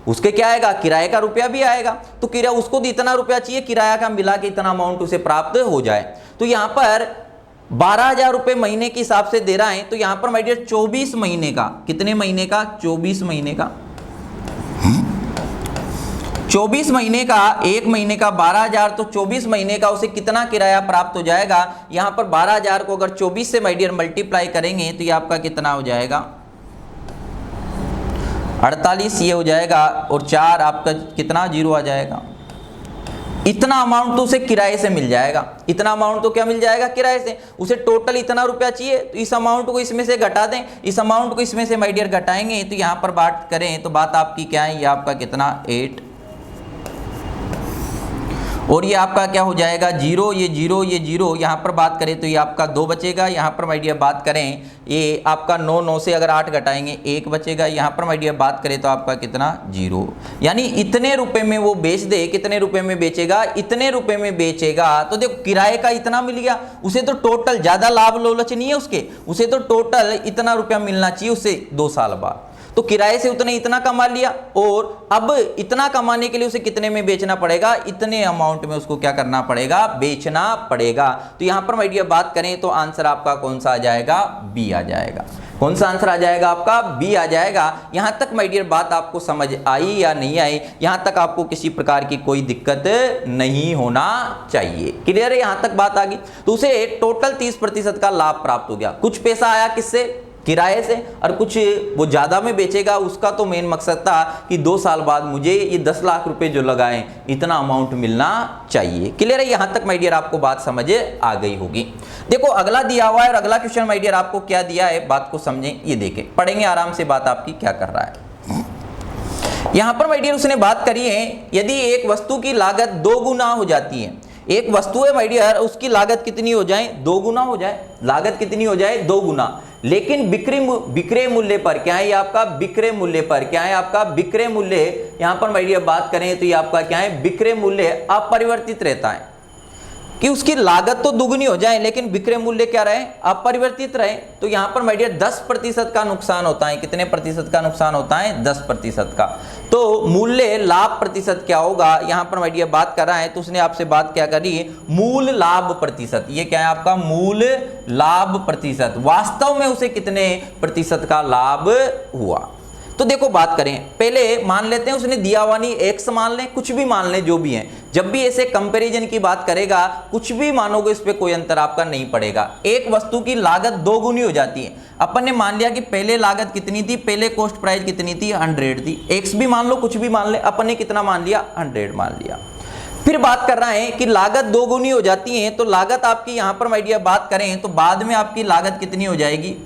उसके, क्या आएगा? किराए का रुपया भी आएगा। तो किराया उसको तो इतना रुपया चाहिए, किराया का मिला के इतना अमाउंट उसे प्राप्त हो जाए। तो यहां पर 12,000 रुपए महीने के हिसाब से दे रहा है। तो यहां पर माय डियर 24 महीने का, कितने महीने का? 24 महीने का, 24 महीने का, एक महीने का 12,000, तो 24 महीने का उसे कितना किराया प्राप्त हो जाएगा? यहां पर 12,000 को अगर 24 से माय डियर मल्टीप्लाई करेंगे तो ये आपका कितना हो जाएगा? 48 ये हो जाएगा और 4 आपका कितना? जीरो आ जाएगा। इतना अमाउंट तो उसे किराए से मिल जाएगा। इतना अमाउंट तो क्या मिल जाएगा? किराए से। उसे टोटल इतना रुपया चाहिए, तो इस अमाउंट को इसमें से घटा दें, इस अमाउंट को इसमें से माय डियर घटाएंगे तो यहां पर बात करें तो बात आपकी क्या है? ये आपका कितना? 8 और ये आपका क्या हो जाएगा? जीरो, ये जीरो, ये जीरो। यहाँ पर बात करें तो ये आपका 2 बचेगा। यहाँ पर माय डियर बात करें ये आपका 9 से अगर 8 घटाएंगे 1 बचेगा। यहाँ पर माय डियर बात करें तो आपका कितना? 0। यानी इतने रुपए में वो बेच दे, कितने रुपए में बेचेगा? इतने रुपए में बेचेगा। तो देखो किराए का इतना मिल गया, उसे तो टोटल ज्यादा लाभ लोलच नहीं है उसके, उसे तो टोटल इतना रुपया मिलना चाहिए उसे 2 साल बाद। तो किराए से उतने इतना कमा लिया और अब इतना कमाने के लिए उसे कितने में बेचना पड़ेगा? इतने अमाउंट में उसको क्या करना पड़ेगा? बेचना पड़ेगा। तो यहां पर माय डियर बात करें तो आंसर आपका कौन सा आ जाएगा? बी आ जाएगा। कौन सा आंसर आ जाएगा आपका? बी आ जाएगा। यहां तक माय डियर बात आपको समझ आई या नहीं आई? यहां तक आपको किसी प्रकार की कोई दिक्कत नहीं होना चाहिए। क्लियर है? यहां तक बात आ गई। तो उसे टोटल 30% का लाभ प्राप्त हो गया। कुछ पैसा आया किससे? किराए से, और कुछ वो ज़्यादा में बेचेगा। उसका तो मेन मकसद था कि 2 साल बाद मुझे ये 10 लाख रुपए जो लगाएं इतना अमाउंट मिलना चाहिए। क्लियर है? यहाँ तक माय डियर आपको बात समझ आ गई होगी। देखो अगला दिया हुआ है और अगला क्वेश्चन माय डियर आपको क्या दिया है, बात को समझें। ये देखें, पढ़ेंगे आराम से बात आपकी क्या कर रहा है। यहाँ पर माय डियर उसने बात करी है, यदि एक वस्तु की लागत 2 गुना हो जाती है, एक वस्तु है माय डियर, उसकी लागत कितनी हो जाए? 2 गुना हो जाए। लागत कितनी हो जाए? 2 गुना। लेकिन बिक्री मूल्य पर क्या है? ये आपका बिक्री मूल्य पर क्या है? आपका बिक्री मूल्य। यहां पर माय डियर बात करें तो ये आपका क्या है? बिक्री मूल्य अपरिवर्तित रहता है कि उसकी लागत तो दुगनी हो जाए लेकिन विक्रय मूल्य क्या रहे? अपरिवर्तित रहे। तो यहां पर माय डियर 10% का नुकसान होता है। कितने प्रतिशत का नुकसान होता है? 10% का। तो मूल्य लाभ प्रतिशत क्या होगा? यहां पर माय डियर बात कर रहा है तो उसने आपसे बात क्या करी? मूल लाभ प्रतिशत। ये क्या है आपका? मूल लाभ प्रतिशत। वास्तव में उसे कितने प्रतिशत का लाभ हुआ? तो देखो बात करें, पहले मान लेते हैं उसने दिया हुआ नहीं, x मान लें, कुछ भी मान लें, जो भी है, जब भी ऐसे कंपैरिजन की बात करेगा कुछ भी मानोगे इस पे कोई अंतर आपका नहीं पड़ेगा। एक वस्तु की लागत दो गुनी हो जाती है। अपन ने मान लिया कि पहले लागत कितनी थी, पहले कॉस्ट प्राइस कितनी थी, 100 थी। x भी मान लो, कुछ भी मान ले, अपन ने कितना मान लिया, 100 मान लिया। फिर बात कर रहा है कि लागत दो गुनी हो जाती है, तो लागत आपकी यहां पर माय डियर बात करें तो बाद में आपकी लागत कितनी हो जाएगी,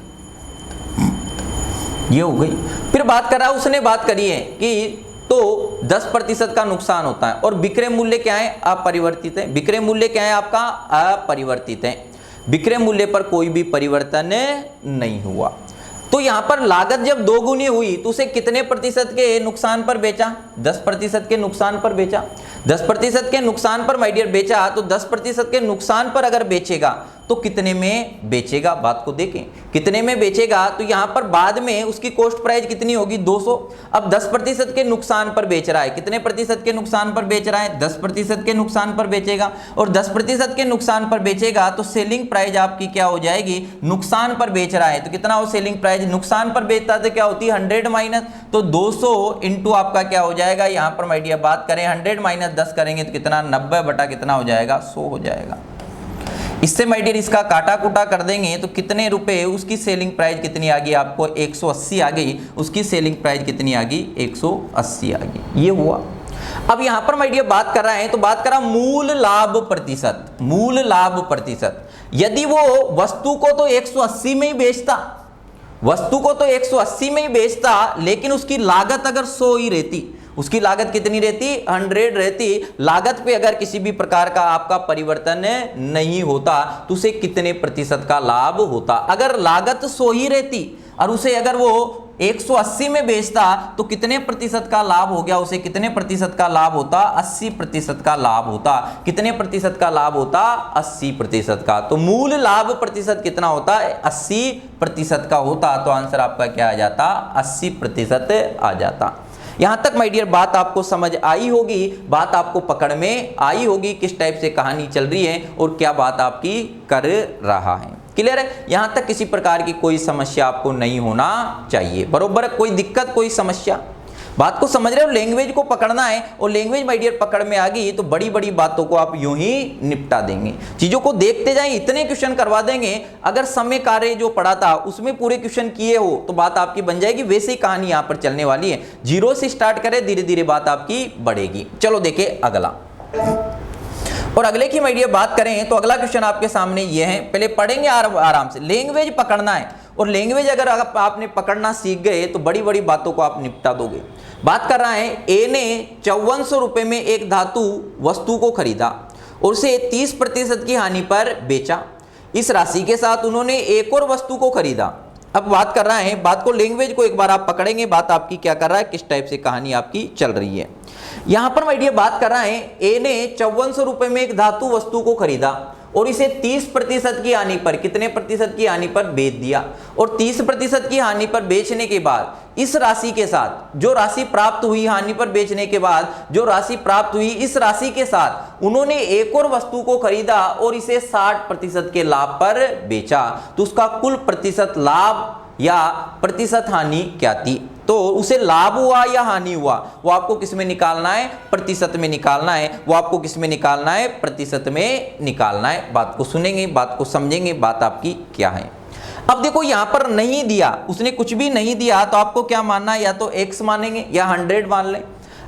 ये हो गई। फिर बात कर रहा है, उसने बात करी है कि तो 10% का नुकसान होता है और विक्रय मूल्य क्या है, अपरिवर्तित है। विक्रय मूल्य क्या है आपका, अपरिवर्तित है। विक्रय मूल्य पर कोई भी परिवर्तन नहीं हुआ। तो यहां पर लागत जब दो गुनी हुई तो उसे कितने प्रतिशत के नुकसान पर बेचा, 10% के नुकसान पर बेचा। 10% के नुकसान पर माय डियर बेचा, तो 10% के नुकसान पर अगर बेचेगा तो कितने में बेचेगा, बात को देखें, कितने में बेचेगा। तो यहां पर बाद में उसकी कॉस्ट प्राइस कितनी होगी, 200। अब 10% के नुकसान पर बेच रहा है, कितने प्रतिशत के नुकसान पर बेच रहा है, 10% के नुकसान पर बेचेगा। और 10% के नुकसान पर बेचेगा तो सेलिंग प्राइस आपकी क्या हो जाएगी, नुकसान पर बेच रहा है तो कितना हो सेलिंग प्राइस, नुकसान पर बेचता तो क्या होती है 100 माइनस, तो 200 इंटू आपका क्या हो जाएगा, यहां पर माय डियर बात करें 100 माइनस 10 करेंगे तो कितना, 90 बटा कितना हो जाएगा, 100 हो जाएगा। इससे माय डियर इसका काटा कुटा कर देंगे तो कितने रुपए, उसकी सेलिंग प्राइस कितनी आ गई आपको, 180 आ गई। उसकी सेलिंग प्राइस कितनी आ गई, 180 आ गई। ये हुआ। अब यहां पर माय डियर बात कर रहा है तो बात करा मूल लाभ प्रतिशत। मूल लाभ प्रतिशत, यदि वो वस्तु को तो 180 में ही बेचता, वस्तु को तो 180 में ही बेचता, लेकिन उसकी लागत अगर 100 ही रहती, उसकी लागत कितनी रहती, 100 रहती, लागत पे अगर किसी भी प्रकार का आपका परिवर्तन नहीं होता तो उसे कितने प्रतिशत का लाभ होता। अगर लागत 100 ही रहती और उसे अगर वो 180 में बेचता तो कितने प्रतिशत का लाभ हो गया, उसे कितने प्रतिशत का लाभ होता, 80% का लाभ होता। कितने प्रतिशत का लाभ होता, 80% का। तो मूल लाभ प्रतिशत कितना होता है, 80% का होता। तो आंसर आपका क्या आ जाता, 80% आ जाता। यहां तक माय डियर बात आपको समझ आई होगी, बात आपको पकड़ में आई होगी, किस टाइप से कहानी चल रही है और क्या बात आपकी कर रहा है। क्लियर है, यहां तक किसी प्रकार की कोई समस्या आपको नहीं होना चाहिए, बरोबर, कोई दिक्कत कोई समस्या, बात को समझ रहे हो। लैंग्वेज को पकड़ना है और लैंग्वेज माय डियर पकड़ में आ गई तो बड़ी बड़ी बातों को आप यूं ही निपटा देंगे। चीजों को देखते जाएं, इतने क्वेश्चन करवा देंगे। अगर समय कार्य जो पढ़ा था उसमें पूरे क्वेश्चन किए हो तो बात आपकी बन जाएगी। वैसे ही कहानी यहां पर चलने वाली है, जीरो से स्टार्ट करें, धीरे धीरे बात आपकी बढ़ेगी। चलो देखें अगला, और अगले की माय डियर बात करें तो अगला क्वेश्चन आपके सामने ये है। पहले पढ़ेंगे आराम से। लैंग्वेज पकड़ना है और लैंग्वेज अगर आपने पकड़ना सीख गए तो बड़ी बड़ी बातों को आप निपटा दोगे। बात कर रहा है, ए ने 5400 रुपए में एक धातु वस्तु को खरीदा और उसे 30% की हानि पर बेचा। इस राशि के साथ उन्होंने एक और वस्तु को खरीदा। अब बात कर रहा है, बात को लैंग्वेज को एक बार आप पकड़ेंगे, बात आपकी क्या कर रहा है, किस टाइप से कहानी आपकी चल रही है। यहां पर माय डियर बात कर रहा है, ए ने 5400 रुपए में एक धातु वस्तु को खरीदा और इसे 30% की हानि पर, कितने प्रतिशत की हानि पर बेच दिया। और 30% की हानि पर बेचने के बाद इस राशि के साथ जो राशि प्राप्त हुई, हानि पर बेचने के बाद जो राशि प्राप्त हुई, इस राशि के साथ उन्होंने एक और वस्तु को खरीदा और इसे 60% के लाभ पर बेचा। तो उसका कुल प्रतिशत लाभ या प्रतिशत हानि क्या थी। तो उसे लाभ हुआ या हानि हुआ, वो आपको किस में निकालना है, प्रतिशत में निकालना है। वो आपको किस में निकालना है, प्रतिशत में निकालना है। बात को सुनेंगे, बात को समझेंगे, बात आपकी क्या है। अब देखो यहां पर नहीं दिया, उसने कुछ भी नहीं दिया तो आपको क्या मानना है, या तो x मानेंगे या 100 मान लें।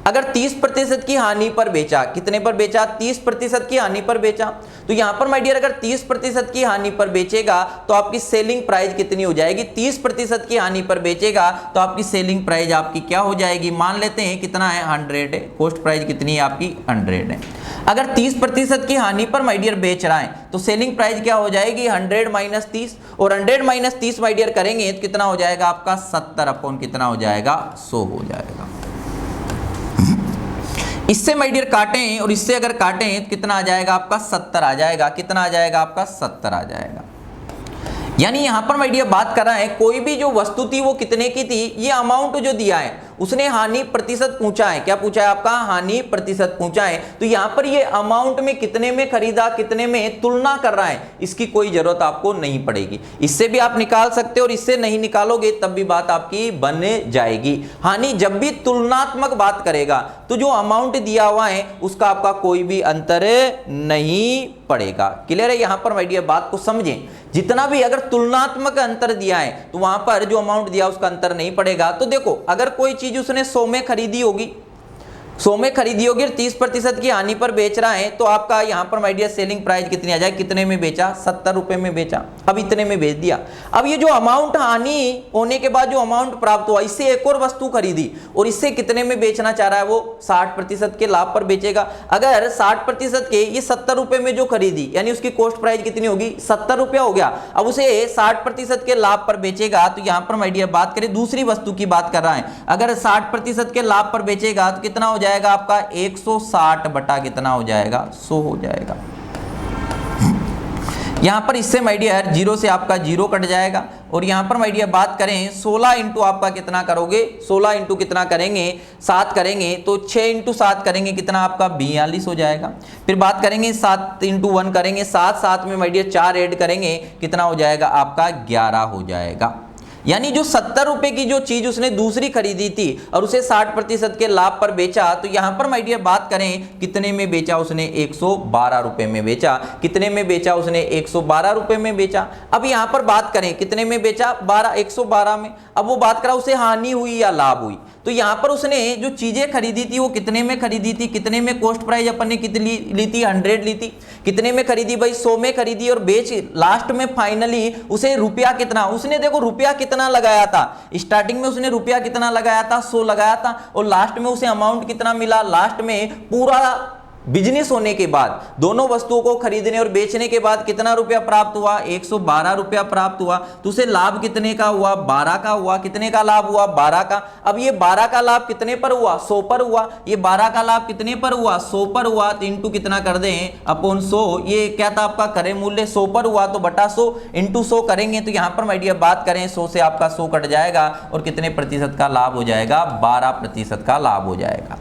अगर 30% की हानि पर बेचा, कितने पर बेचा, 30% की हानि पर बेचा, तो यहां पर माय डियर अगर 30% की हानि पर बेचेगा तो आपकी सेलिंग प्राइस कितनी हो जाएगी, 30% की हानि पर बेचेगा तो आपकी सेलिंग प्राइस आपकी क्या हो जाएगी, मान लेते हैं कितना है, 100 है। कॉस्ट प्राइस कितनी है आपकी, 100 है। अगर 30% की हानि पर माय डियर बेच रहा है तो सेलिंग प्राइस क्या हो जाएगी, 100 माइनस 30, और 100 माइनस 30 माय डियर करेंगे तो कितना हो जाएगा आपका 70 अपॉन कितना हो जाएगा, 100 हो जाएगा। इससे माय डियर काटें और इससे अगर काटें तो कितना आ जाएगा आपका 70 आ जाएगा। कितना आ जाएगा आपका 70 आ जाएगा। यानी यहां पर माय डियर बात कर रहा है, कोई भी जो वस्तु थी वो कितने की थी, ये अमाउंट जो दिया है उसने हानि प्रतिशत पूछा है। क्या पूछा है आपका? हानि प्रतिशत पूछा है। तो यहां पर ये अमाउंट में कितने में खरीदा, कितने में तुलना कर रहा है, इसकी कोई जरूरत आपको नहीं पड़ेगी। इससे भी आप निकाल सकते हो और इससे नहीं निकालोगे तब भी बात आपकी बन जाएगी। हानि जब भी तुलनात्मक बात करेगा तो जो अमाउंट दिया हुआ है उसका आपका कोई भी अंतर नहीं पड़ेगा। क्लियर है? यहां पर माय डियर बात को समझें, जितना भी अगर तुलनात्मक अंतर दिया है तो वहां पर जो अमाउंट दिया उसका अंतर नहीं पड़ेगा। तो देखो, अगर कोई चीज उसने 100 में खरीदी होगी, 100 में खरीदी होगी और 30% की हानि पर बेच रहा है, तो आपका यहां पर माय डियर सेलिंग प्राइस कितनी आ जाए? कितने में बेचा? 70 रुपए में बेचा। अब इतने में बेच दिया। अब ये जो अमाउंट हानि होने के बाद जो अमाउंट प्राप्त हुआ, इससे एक और वस्तु खरीदी और इससे कितने में बेचना चाह रहा है वो? 60% के लाभ पर बेचेगा। अगर 60% के ये 70 रुपए में जो खरीदी, यानी उसकी कॉस्ट प्राइस कितनी होगी? 70 रुपया हो गया। अब उसे 60% के लाभ पर बेचेगा। तो यहां पर माय डियर बात करें, दूसरी वस्तु की बात कर रहा है, अगर 60% के लाभ पर बेचेगा तो कितना हो जाएगा आपका? 160 बटा कितना हो जाएगा? 100 हो जाएगा। यहां पर इससे माय डियर जीरो से आपका जीरो कट जाएगा और यहां पर माय डियर बात करें 16 इंटू आपका कितना करोगे? 16 इंटू कितना करेंगे? 7 करेंगे। तो 6 इंटू 7 करेंगे कितना आपका? 42 हो जाएगा। फिर बात करेंगे 7 इंटू 1 करेंगे, 7 में माय डियर 4 ऐड करेंगे, कितना हो जाएगा आपका? 11 हो जाएगा। यानी जो 70 रुपए की जो चीज उसने दूसरी खरीदी थी और उसे 60% के लाभ पर बेचा, तो यहां पर माय डियर बात करें कितने में बेचा उसने? 112 रुपए में बेचा। कितने में बेचा उसने? 112 रुपए में बेचा। अब यहां पर बात करें कितने में बेचा? 112 में। अब वो बात करा उसे हानि हुई या लाभ हुई, तो यहां पर उसने जो चीजें खरीदी थी वो कितने में खरीदी थी? कितने में कॉस्ट प्राइस अपन ने कितनी ली थी? 100 ली थी। कितने में खरीदी भाई? 100 में खरीदी और बेच लास्ट में फाइनली उसे रुपया कितना, उसने देखो रुपया कितना लगाया था, स्टार्टिंग में उसने रुपया कितना लगाया था? 100 लगाया था और लास्ट में उसे अमाउंट कितना मिला? लास्ट में पूरा बिजनेस होने के बाद, दोनों वस्तुओं को खरीदने और बेचने के बाद कितना रुपया प्राप्त हुआ? 112 रुपया प्राप्त हुआ। तो उसे लाभ कितने का हुआ? 12 का हुआ। कितने का लाभ हुआ? 12 का। अब ये 12 का लाभ कितने पर हुआ? 100 पर हुआ। ये 12 का लाभ कितने पर हुआ? 100 पर हुआ। तो इंटू कितना कर दें? अपॉन 100। ये क्या था आपका? क्रय मूल्य 100 पर हुआ तो बटा 100 इंटू 100 करेंगे। तो यहां पर माय डियर बात करें 100 से आपका 100 कट जाएगा और कितने प्रतिशत का लाभ हो जाएगा? 12% का लाभ हो जाएगा।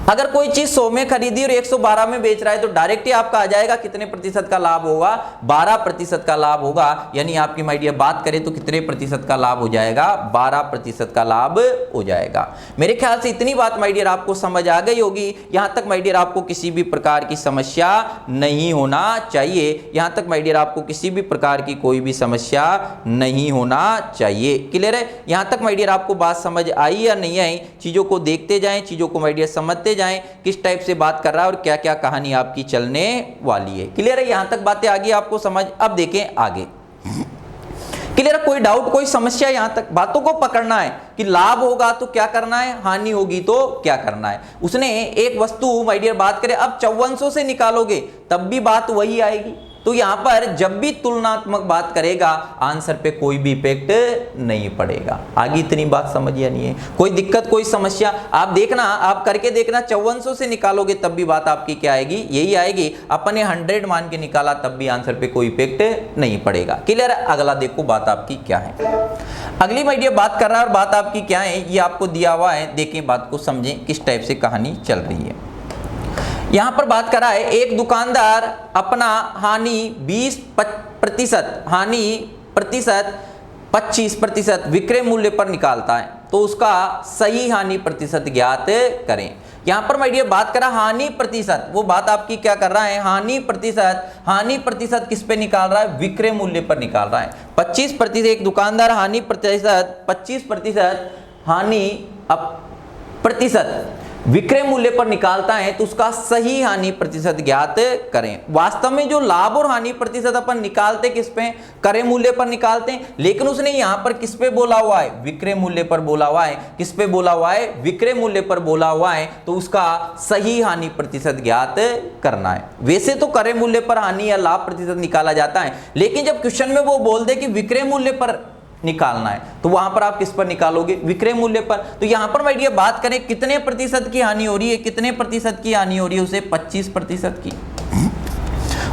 अगर कोई चीज 100 में खरीदी और 112 में बेच रहा है तो डायरेक्ट ही आपका आ जाएगा कितने प्रतिशत का लाभ होगा? 12% का लाभ होगा। यानी आपकी माय डियर बात करें तो कितने प्रतिशत का लाभ हो जाएगा? 12% का लाभ हो जाएगा। मेरे ख्याल से इतनी बात माय डियर आपको समझ आ गई होगी। यहां तक माय डियर आपको किसी भी प्रकार की समस्या नहीं होना चाहिए। यहां तक माय डियर आपको किसी भी प्रकार की कोई भी समस्या नहीं होना चाहिए। क्लियर है? यहां तक माय डियर आपको बात समझ आई या नहीं आई? चीजों को देखते जाएं, चीजों को माय डियर समझते जाएं, किस टाइप से बात कर रहा है और क्या क्या कहानी आपकी चलने वाली है। क्लियर है? यहां तक बातें आ गई आपको समझ। अब देखें आगे। क्लियर? कोई डाउट, कोई समस्या? यहां तक बातों को पकड़ना है कि लाभ होगा तो क्या करना है, हानि होगी तो क्या करना है। उसने एक वस्तु माय डियर बात करें, अब 5400 से निकालोगे तब भी बात वही आएगी। तो यहां पर जब भी तुलनात्मक बात करेगा आंसर पे कोई भी इफेक्ट नहीं पड़ेगा। आगे इतनी बात समझिए नहीं है? कोई दिक्कत, कोई समस्या? आप देखना, आप करके देखना, 5400 से निकालोगे तब भी बात आपकी क्या आएगी? यही आएगी। अपन ने 100 मान के निकाला तब भी आंसर पे कोई इफेक्ट नहीं पड़ेगा। क्लियर? अगला देखो बात आपकी क्या है। अगली माय डियर बात कर रहा है और बात आपकी क्या है ये आपको दिया हुआ है। देखें, बात को समझें किस टाइप से कहानी चल रही है। यहां पर बात करा है, एक दुकानदार अपना हानि 20%, हानि प्रतिशत 25% विक्रय मूल्य पर निकालता है, तो उसका सही हानि प्रतिशत ज्ञात करें। यहां पर माय डियर बात करा हानि प्रतिशत, वो बात आपकी क्या कर रहा है? हानि प्रतिशत किस पे निकाल रहा है? विक्रय मूल्य पर निकाल रहा है। 25%, एक दुकानदार हानि प्रतिशत 25% हानि प्रतिशत विक्रय मूल्य पर निकालता है, तो उसका सही हानि प्रतिशत ज्ञात करें। वास्तव में जो लाभ और हानि प्रतिशत अपन निकालते किस पे? क्रय मूल्य पर निकालते हैं, लेकिन उसने यहां पर किस पे बोला हुआ है? विक्रय मूल्य पर बोला हुआ है। किस पे बोला हुआ है? विक्रय मूल्य पर बोला हुआ है, तो उसका सही हानि प्रतिशत ज्ञात करना है। वैसे तो क्रय मूल्य पर हानि या लाभ प्रतिशत निकाला जाता है, लेकिन जब क्वेश्चन में वो बोल दे कि विक्रय मूल्य पर निकालना है, तो वहां पर आप किस पर निकालोगे? विक्रय मूल्य पर। तो यहां पर माय डियर बात करें कितने प्रतिशत की हानि हो रही है? कितने प्रतिशत की हानि हो रही है? उसे 25% की।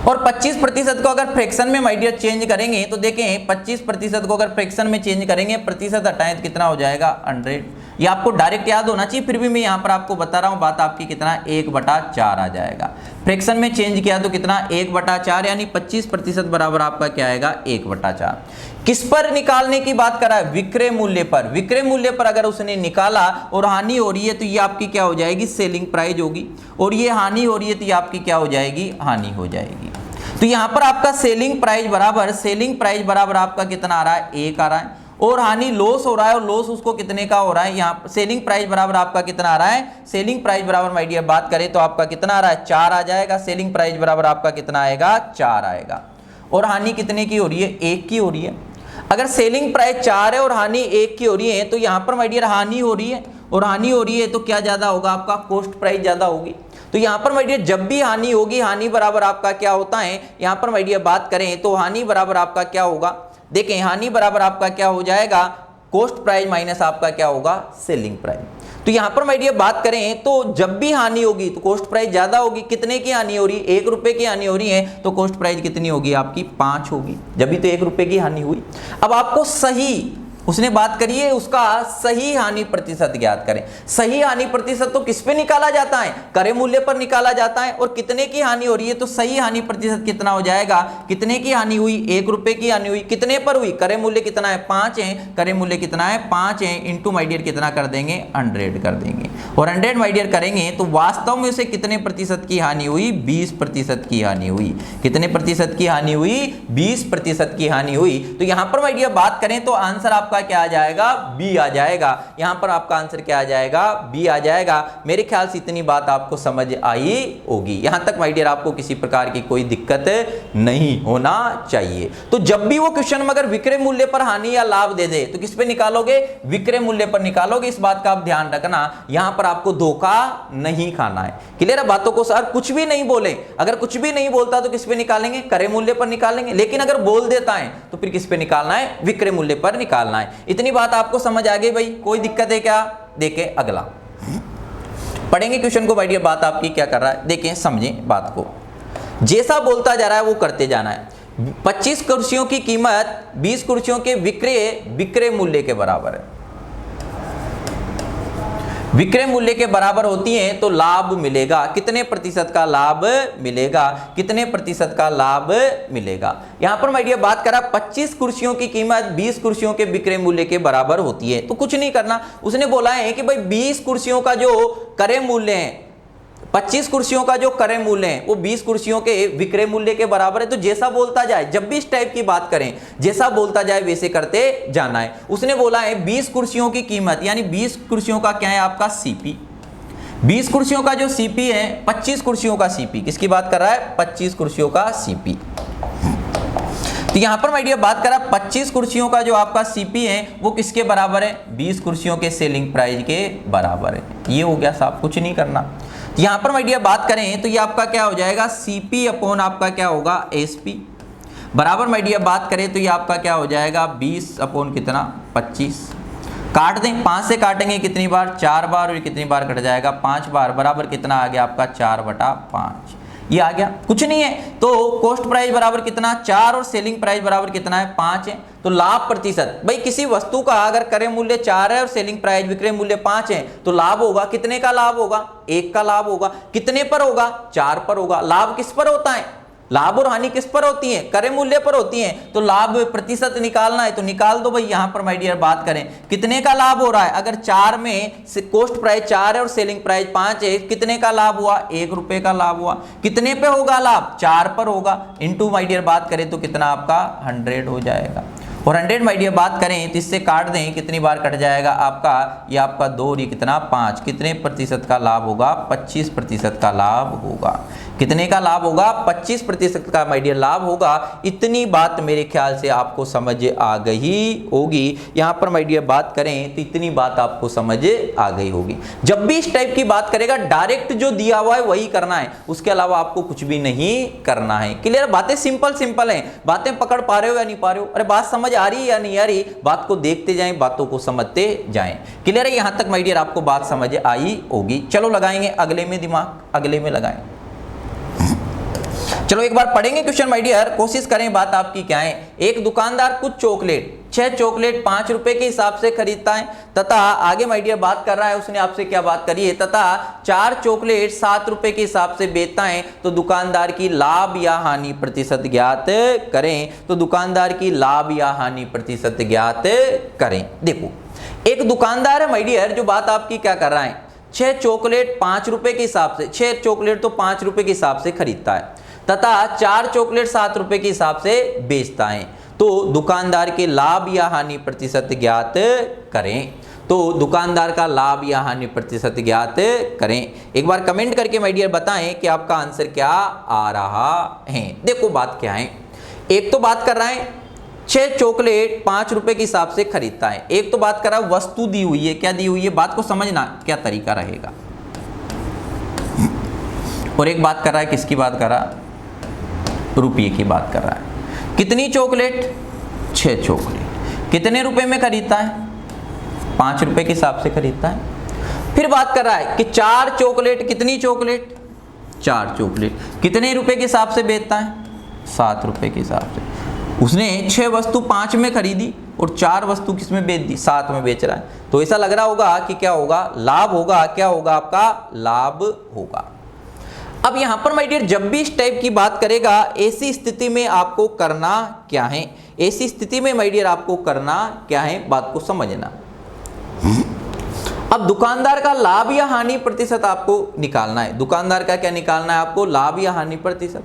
और 25% को अगर फ्रैक्शन में माय डियर चेंज करेंगे तो देखें 25% को अगर फ्रैक्शन में चेंज करेंगे, प्रतिशत हटाएं तो कितना हो जाएगा 100। ये आपको डायरेक्ट याद होना चाहिए, फिर भी मैं यहाँ पर आपको बता रहा हूँ, बात आपकी कितना 1/4 आ जाएगा। फ्रैक्शन में चेंज किया तो कितना 1/4, यानी 25% बराबर आपका क्या आएगा 1/4। किस पर निकालने की बात करा है? विक्रय मूल्य पर। विक्रय मूल्य पर अगर उसने निकाला और हानि हो रही है तो ये आपकी क्या हो जाएगी सेलिंग प्राइस होगी, और ये हानि हो रही है तो ये आपकी क्या हो जाएगी हानि हो जाएगी। तो यहां पर आपका सेलिंग प्राइस बराबर आपका कितना आ रहा है 1 आ रहा है, और हानि लॉस हो रहा है, और लॉस उसको कितने का हो रहा है, यहाँ सेलिंग प्राइस बराबर आपका कितना आ रहा है, सेलिंग प्राइस बराबर माय डियर बात करें तो आपका कितना आ रहा है 4 आ जाएगा। सेलिंग प्राइस बराबर आपका कितना आएगा 4 आएगा, और हानि कितने की हो रही है 1 की हो रही है। अगर सेलिंग प्राइस 4 है और हानि 1 की हो रही है तो यहां पर माय डियर हानि हो रही है, और हानि हो रही है तो क्या ज्यादा होगा आपका कॉस्ट प्राइस ज्यादा होगी। तो यहां पर माय डियर जब भी हानि होगी, हानि बराबर आपका क्या होता है, यहां पर माय डियर बात करें तो हानि बराबर आपका क्या होगा, देखें हानि बराबर आपका क्या हो जाएगा कॉस्ट प्राइस माइनस आपका क्या होगा सेलिंग प्राइस। तो यहां पर माय डियर बात करें तो जब भी हानि होगी तो कॉस्ट प्राइस ज्यादा होगी। कितने की हानि हो रही है 1 रुपए की हानि हो रही है, तो कॉस्ट प्राइस कितनी होगी आपकी 5 होगी, जब भी तो 1 रुपए की हानि हुई। अब आपको सही उसने बात करी है उसका सही हानि प्रतिशत ज्ञात करें। सही हानि प्रतिशत तो किस पे निकाला जाता है, क्रय मूल्य पर निकाला जाता है, और कितने की हानि हो रही है तो सही हानि प्रतिशत कितना हो जाएगा, कितने की हानि हुई 1 रुपए की हानि हुई, कितने पर हुई, क्रय मूल्य कितना है 5 है, क्रय मूल्य कितना है 5 है, इंटू माय डियर कितना कर देंगे 100 कर देंगे, और 100 माय डियर करेंगे तो वास्तव में उसे कितने प्रतिशत की हानि हुई 20% की हानि हुई। कितने प्रतिशत की हानि हुई 20% की हानि हुई। तो यहां पर माय डियर बात करें तो आंसर आपका क्या आ जाएगा बी आ जाएगा। यहां पर आपका आंसर क्या आ जाएगा बी आ जाएगा। मेरे ख्याल से इतनी बात आपको समझ आई होगी। यहां तक माय डियर आपको किसी प्रकार की कोई दिक्कत नहीं होना चाहिए। तो जब भी वो क्वेश्चन में अगर विक्रय मूल्य पर हानि या लाभ दे दे तो किस पे निकालोगे, विक्रय मूल्य पर निकालोगे। इस बात का आप ध्यान रखना, यहां पर आपको धोखा नहीं खाना है। क्लियर है बातों को सर? कुछ भी नहीं बोले, अगर कुछ भी नहीं बोलता तो किस पे निकालेंगे, क्रय मूल्य पर निकालेंगे, लेकिन अगर बोल देता है तो फिर किस पे निकालना है, विक्रय मूल्य पर निकालना है। इतनी बात आपको समझ आ गई भाई? कोई दिक्कत है क्या? देखें अगला पढ़ेंगे क्वेश्चन को। भाई ये बात आपकी क्या कर रहा है, देखें समझें बात को। जैसा बोलता जा रहा है वो करते जाना है। 25 कुर्सियों की कीमत 20 कुर्सियों के विक्रय मूल्य के बराबर है, विक्रय मूल्य के बराबर होती है तो लाभ मिलेगा। कितने प्रतिशत का लाभ मिलेगा, कितने प्रतिशत का लाभ मिलेगा। यहां पर मैं ये बात करा 25 कुर्सियों की कीमत 20 कुर्सियों के विक्रय मूल्य के बराबर होती है, तो कुछ नहीं करना। उसने बोला है कि भाई 20 कुर्सियों का जो क्रय मूल्य है, 25 कुर्सियों का जो क्रय मूल्य है वो 20 कुर्सियों के विक्रय मूल्य के बराबर है। तो जैसा बोलता जाए, जब भी इस टाइप की बात करें, जैसा बोलता जाए वैसे करते जाना है। उसने बोला है 20 कुर्सियों की कीमत, यानी 20 कुर्सियों का क्या है आपका सीपी। 20 कुर्सियों का जो सीपी है 25 कुर्सियों का सीपी, किसकी बात कर रहा है 25 कुर्सियों का सीपी। तो यहां पर मैं बात करा 25 कुर्सियों का जो आपका सीपी है वो किसके बराबर है, 20 कुर्सियों के सेलिंग प्राइस के बराबर है। ये हो गया साहब, कुछ नहीं करना। यहां पर मैं बात करें तो ये आपका क्या हो जाएगा सीपी अपॉन आपका क्या होगा एसपी बराबर। मैं बात करें तो ये आपका क्या हो जाएगा 20 अपॉन कितना 25, काट दें 5 से काटेंगे कितनी बार 4 बार, और कितनी बार कट जाएगा 5 बार, बराबर कितना आ गया आपका 4/5। ये आ गया, कुछ नहीं है। तो कॉस्ट प्राइस बराबर कितना 4 और सेलिंग प्राइस बराबर कितना है 5 है। तो लाभ प्रतिशत, भाई किसी वस्तु का अगर क्रय मूल्य 4 है और सेलिंग प्राइस विक्रय मूल्य 5 है तो लाभ होगा, कितने का लाभ होगा 1 का लाभ होगा। कितने पर होगा 4 पर होगा। लाभ किस पर होता है, लाभ और हानि किस पर होती है, क्रय मूल्य पर होती है। तो लाभ प्रतिशत निकालना है तो निकाल दो भाई। यहां पर माय डियर बात करें कितने का लाभ हो रहा है, अगर 4 में से कॉस्ट प्राइस 4 है और सेलिंग प्राइस 5 है, कितने का लाभ हुआ 1 रुपए का लाभ हुआ। कितने पे होगा लाभ 4 पर होगा, इनटू माय डियर बात करें तो कितना आपका 100 हो जाएगा। और 100 माय डियर बात करें तो इससे काट दें कितनी बार कट जाएगा आपका, ये आपका 2 और ये कितना 5। कितने प्रतिशत का लाभ होगा 25% का लाभ होगा। कितने का लाभ होगा 25% का माय डियर लाभ होगा। इतनी बात मेरे ख्याल से आपको समझ आ गई होगी। यहां पर माय डियर बात करें तो इतनी बात आपको समझ आ गई होगी। जब भी इस टाइप की बात करेगा डायरेक्ट जो दिया हुआ है वही करना है, उसके अलावा आपको कुछ भी नहीं करना है। क्लियर? बातें सिंपल है, बातें पकड़ पा रहे हो या नहीं पा रहे हो, अरे बात समझ आ रही है या नहीं आ रही, बात को देखते जाएं, बातों को समझते जाएं। क्लियर है? यहां तक माय डियर आपको बात समझ आई होगी। चलो लगाएंगे अगले में दिमाग, अगले में लगाएं। चलो एक बार पढ़ेंगे क्वेश्चन माय डियर, कोशिश करें बात आपकी क्या है। एक दुकानदार कुछ चॉकलेट 6 चॉकलेट 5 रुपए के हिसाब से खरीदता है तथा आगे माय डियर बात कर रहा है, उसने आपसे क्या बात करी है, तथा 4 चॉकलेट 7 रुपए के हिसाब से बेचता है, तो दुकानदार की लाभ या हानि प्रतिशत ज्ञात करें। तो दुकानदार की लाभ या हानि प्रतिशत ज्ञात करें। देखो एक दुकानदार है माय डियर, जो बात आपकी क्या कर रहा है, 6 चॉकलेट 5 रुपए के हिसाब से, 6 चॉकलेट तो 5 रुपए के हिसाब से खरीदता है तथा 4 चॉकलेट 7 रुपए के हिसाब से बेचता है, तो दुकानदार के लाभ या हानि प्रतिशत ज्ञात करें। तो दुकानदार का लाभ या हानि प्रतिशत ज्ञात करें। एक बार कमेंट करके माय डियर बताएं कि आपका आंसर क्या आ रहा है। देखो बात क्या है, एक तो बात कर रहा है 6 चॉकलेट 5 रुपए के हिसाब से खरीदता है, एक तो बात कर रहा है वस्तु दी हुई है, क्या दी हुई है, बात को समझना क्या तरीका रहेगा, और एक बात कर रहा है किसकी बात कर रहा है, रुपये की बात कर रहा है। कितनी चॉकलेट, 6 चॉकलेट, कितने रुपए में खरीदता है, 5 रुपए के हिसाब से खरीदता है। फिर बात कर रहा है कि 4 चॉकलेट, कितनी चॉकलेट, 4 चॉकलेट, कितने रुपए के हिसाब से बेचता है, 7 रुपए के हिसाब से। उसने 6 वस्तु 5 में खरीदी और 4 वस्तु किस में बेच दी, 7 में बेच रहा है, तो ऐसा लग रहा होगा कि क्या होगा, लाभ होगा, क्या होगा आपका लाभ होगा। अब यहां पर माय डियर जब भी इस टाइप की बात करेगा, ऐसी स्थिति में आपको करना क्या है, ऐसी स्थिति में माय डियर आपको करना क्या है, बात को समझना। अब दुकानदार का लाभ या हानि प्रतिशत आपको निकालना है। दुकानदार का क्या निकालना है आपको, लाभ या हानि प्रतिशत।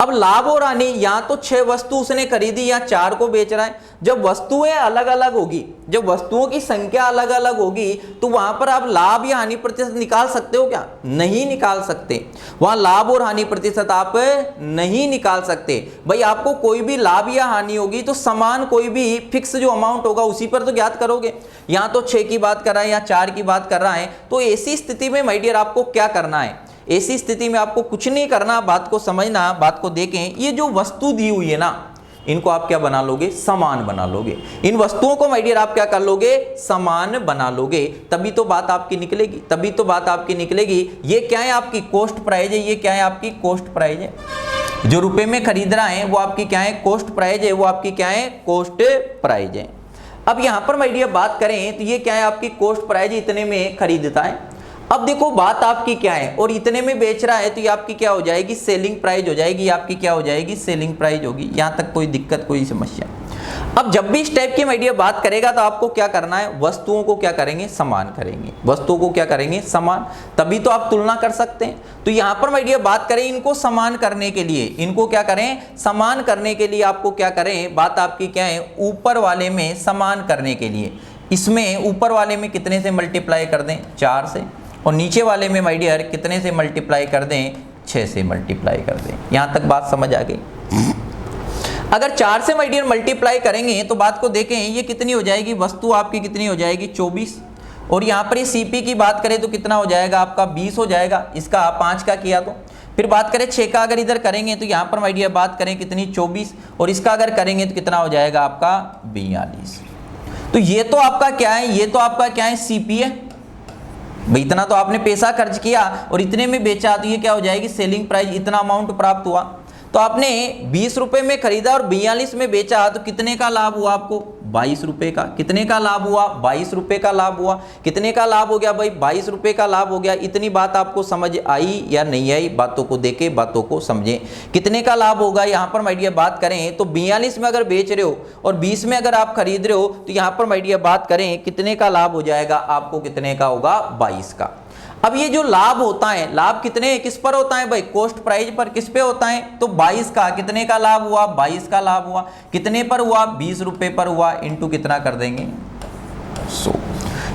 अब लाभ और हानि, या तो 6 वस्तु उसने खरीदी या 4 को बेच रहा है। जब वस्तुएं अलग अलग होगी, जब वस्तुओं की संख्या अलग अलग होगी, तो वहां पर आप लाभ या हानि प्रतिशत निकाल सकते हो क्या, नहीं निकाल सकते। वहां लाभ और हानि प्रतिशत आप नहीं निकाल सकते। भाई आपको कोई भी लाभ या हानि होगी तो समान कोई भी फिक्स जो अमाउंट होगा उसी पर तो ज्ञात करोगे। यहाँ तो 6 की बात कर रहा है या 4 की बात कर रहा है, तो ऐसी स्थिति में माय डियर आपको क्या करना है, ऐसी स्थिति में आपको कुछ नहीं करना, बात को समझना, बात को देखें। ये जो वस्तु दी हुई है ना, इनको आप क्या बना लोगे, समान बना लोगे। इन वस्तुओं को माय डियर आप क्या कर लोगे, समान बना लोगे, तभी तो बात आपकी निकलेगी, तभी तो बात आपकी निकलेगी। ये क्या है आपकी कॉस्ट प्राइस है, ये क्या है आपकी कॉस्ट प्राइस है। जो रुपए में खरीद रहा है वो आपकी क्या है, कॉस्ट प्राइस है, वो आपकी क्या है, कॉस्ट प्राइस है। अब यहां पर माय डियर बात करें तो ये क्या है आपकी कॉस्ट प्राइस, इतने में खरीदता है। अब देखो बात आपकी क्या है, और इतने में बेच रहा है, तो ये आपकी क्या हो जाएगी, सेलिंग प्राइस हो जाएगी, आपकी क्या हो जाएगी, सेलिंग प्राइस होगी। यहां तक कोई दिक्कत, कोई समस्या। अब जब भी इस टाइप की माय डियर बात करेगा तो आपको क्या करना है, वस्तुओं को क्या करेंगे, समान करेंगे, वस्तुओं को क्या करेंगे, समान, तभी तो आप तुलना कर सकते हैं। तो यहां पर माय डियर बात करें, इनको समान करने के लिए, इनको क्या करें, समान करने के लिए आपको क्या करें, बात आपकी क्या है, ऊपर वाले में समान करने के लिए, इसमें ऊपर वाले में कितने से मल्टीप्लाई कर दें, 4 से, और नीचे वाले में माय डियर कितने से मल्टीप्लाई कर दें, 6 से मल्टीप्लाई कर दें। यहां तक बात समझ आ गई। अगर 4 से माय डियर मल्टीप्लाई करेंगे तो बात को देखें, ये कितनी हो जाएगी, वस्तु आपकी कितनी हो जाएगी, 24, और यहाँ पर ये सीपी की बात करें तो कितना हो जाएगा आपका, 20 हो जाएगा। इसका 5 का किया तो फिर बात करें 6 का अगर इधर करेंगे तो यहाँ पर माय डियर बात करें कितनी, 24, और इसका अगर करेंगे तो कितना हो जाएगा आपका, 42। तो ये तो आपका क्या है, ये तो आपका क्या है, सीपी है। भाई इतना तो आपने पैसा खर्च किया और इतने में बेचा, तो ये क्या हो जाएगी, सेलिंग प्राइस, इतना अमाउंट प्राप्त हुआ। तो आपने 20 रुपए में खरीदा और 42 में बेचा, तो कितने का लाभ हुआ आपको, 22 रुपए का। कितने का लाभ हुआ, 22 रुपए का लाभ हुआ। कितने का लाभ हो गया भाई, 22 रुपए का लाभ हो गया। इतनी बात आपको समझ आई या नहीं आई, बातों को देखे, बातों को समझे। कितने का लाभ होगा, यहाँ पर माय डियर बात करें तो 42 में अगर बेच रहे हो और 20 में अगर आप खरीद रहे हो, तो यहाँ पर माय डियर बात करें कितने का लाभ हो जाएगा आपको, कितने का होगा, 22 का। अब ये जो लाभ होता है, लाभ कितने किस पर होता है भाई, कॉस्ट प्राइस पर। किस पे होता है, तो 22 का, कितने का लाभ हुआ, 22 का लाभ हुआ। कितने पर हुआ, 20 रुपए पर हुआ, इंटू कितना कर देंगे, 100।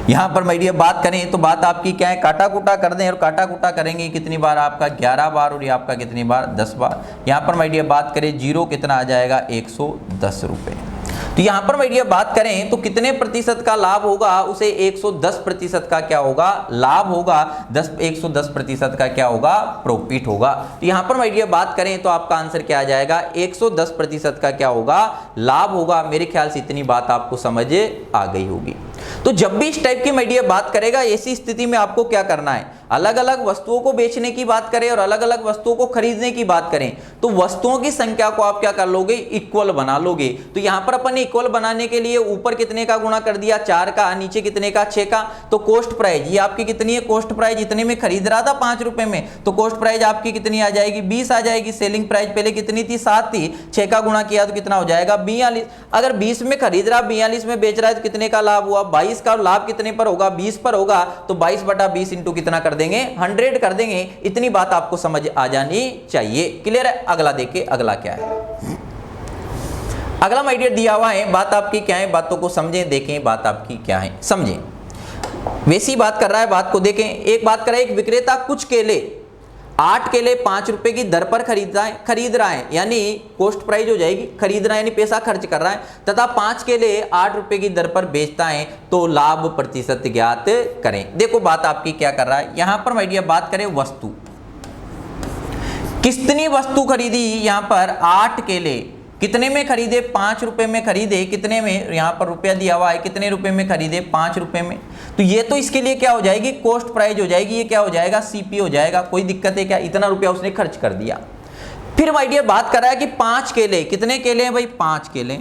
यहां पर माय डियर बात करें तो बात आपकी क्या है, काटा कुटा कर दें, और काटा कुटा करेंगे कितनी बार आपका, 11 बार, और ये आपका कितनी बार, 10 बार। यहां पर माय डियर बात करें 0 कितना आ जाएगा, 110 रुपए। तो यहां पर माय डियर बात करें तो कितने प्रतिशत का लाभ होगा, उसे 110 प्रतिशत का क्या होगा, लाभ होगा, 110 प्रतिशत का क्या होगा, प्रॉफिट होगा। तो यहां पर माय डियर बात करें तो आपका आंसर क्या आ जाएगा, 110 प्रतिशत का क्या होगा, लाभ होगा। मेरे ख्याल से इतनी बात आपको समझ आ गई होगी। तो जब भी इस टाइप की माय डियर बात करेगा, ऐसी स्थिति में आपको क्या करना है, अलग अलग वस्तुओं को बेचने की बात करें और अलग अलग वस्तुओं को खरीदने की बात करें, तो वस्तुओं की संख्या को आप क्या कर लोगे, इक्वल बना लोगे। तो यहां पर अपन ने इक्वल बनाने के लिए ऊपर कितने का गुणा कर दिया, 4 का, नीचे कितने का, 6 का। तो कॉस्ट प्राइस ये आपकी कितनी है, कॉस्ट प्राइस इतने में खरीद रहा था 5 रुपए में, तो कॉस्ट प्राइस आपकी कितनी आ जाएगी, 20 आ जाएगी। सेलिंग प्राइस पहले कितनी थी, 7 थी, 6 का गुणा किया तो कितना हो जाएगा, 42। अगर 20 में खरीद रहा, 42 में बेच रहा है, तो कितने का लाभ हुआ, 22 का। लाभ कितने पर होगा, 20 पर होगा, तो 22/20 इंटू कितना कर देंगे, 100 कर देंगे। इतनी बात आपको समझ आ जानी चाहिए। क्लियर है। अगला देखिए, अगला क्या है। अगला माय डियर दिया हुआ है, बात आपकी क्या है, बातों को समझें, देखें बात आपकी क्या है, समझें। वैसी बात कर रहा है, बात को देखें। एक बात कर रहा है, एक विक्रेता कुछ केले 8 केले 5 रुपए की दर पर खरीद रहा है, यानी कॉस्ट प्राइस हो जाएगी, खरीद रहा है यानी पैसा खर्च कर रहा है, तथा 5 केले 8 रुपए की दर पर बेचता है, तो लाभ प्रतिशत ज्ञात करें। देखो बात आपकी क्या कर रहा है, यहां पर माय डियर बात करें वस्तु, कितनी वस्तु खरीदी, यहां पर 8 केले कितने में खरीदे, 5 रुपए में खरीदे, कितने में, यहां पर रुपया दिया हुआ है, कितने रुपए में खरीदे, 5 रुपए में। तो ये तो इसके लिए क्या हो जाएगी, कॉस्ट प्राइस हो जाएगी, ये क्या हो जाएगा, सीपी हो जाएगा। कोई दिक्कत है क्या, इतना रुपया उसने खर्च कर दिया। फिर माय डियर बात कर रहा है कि 5 केले, कितने केले हैं भाई, 5 केले,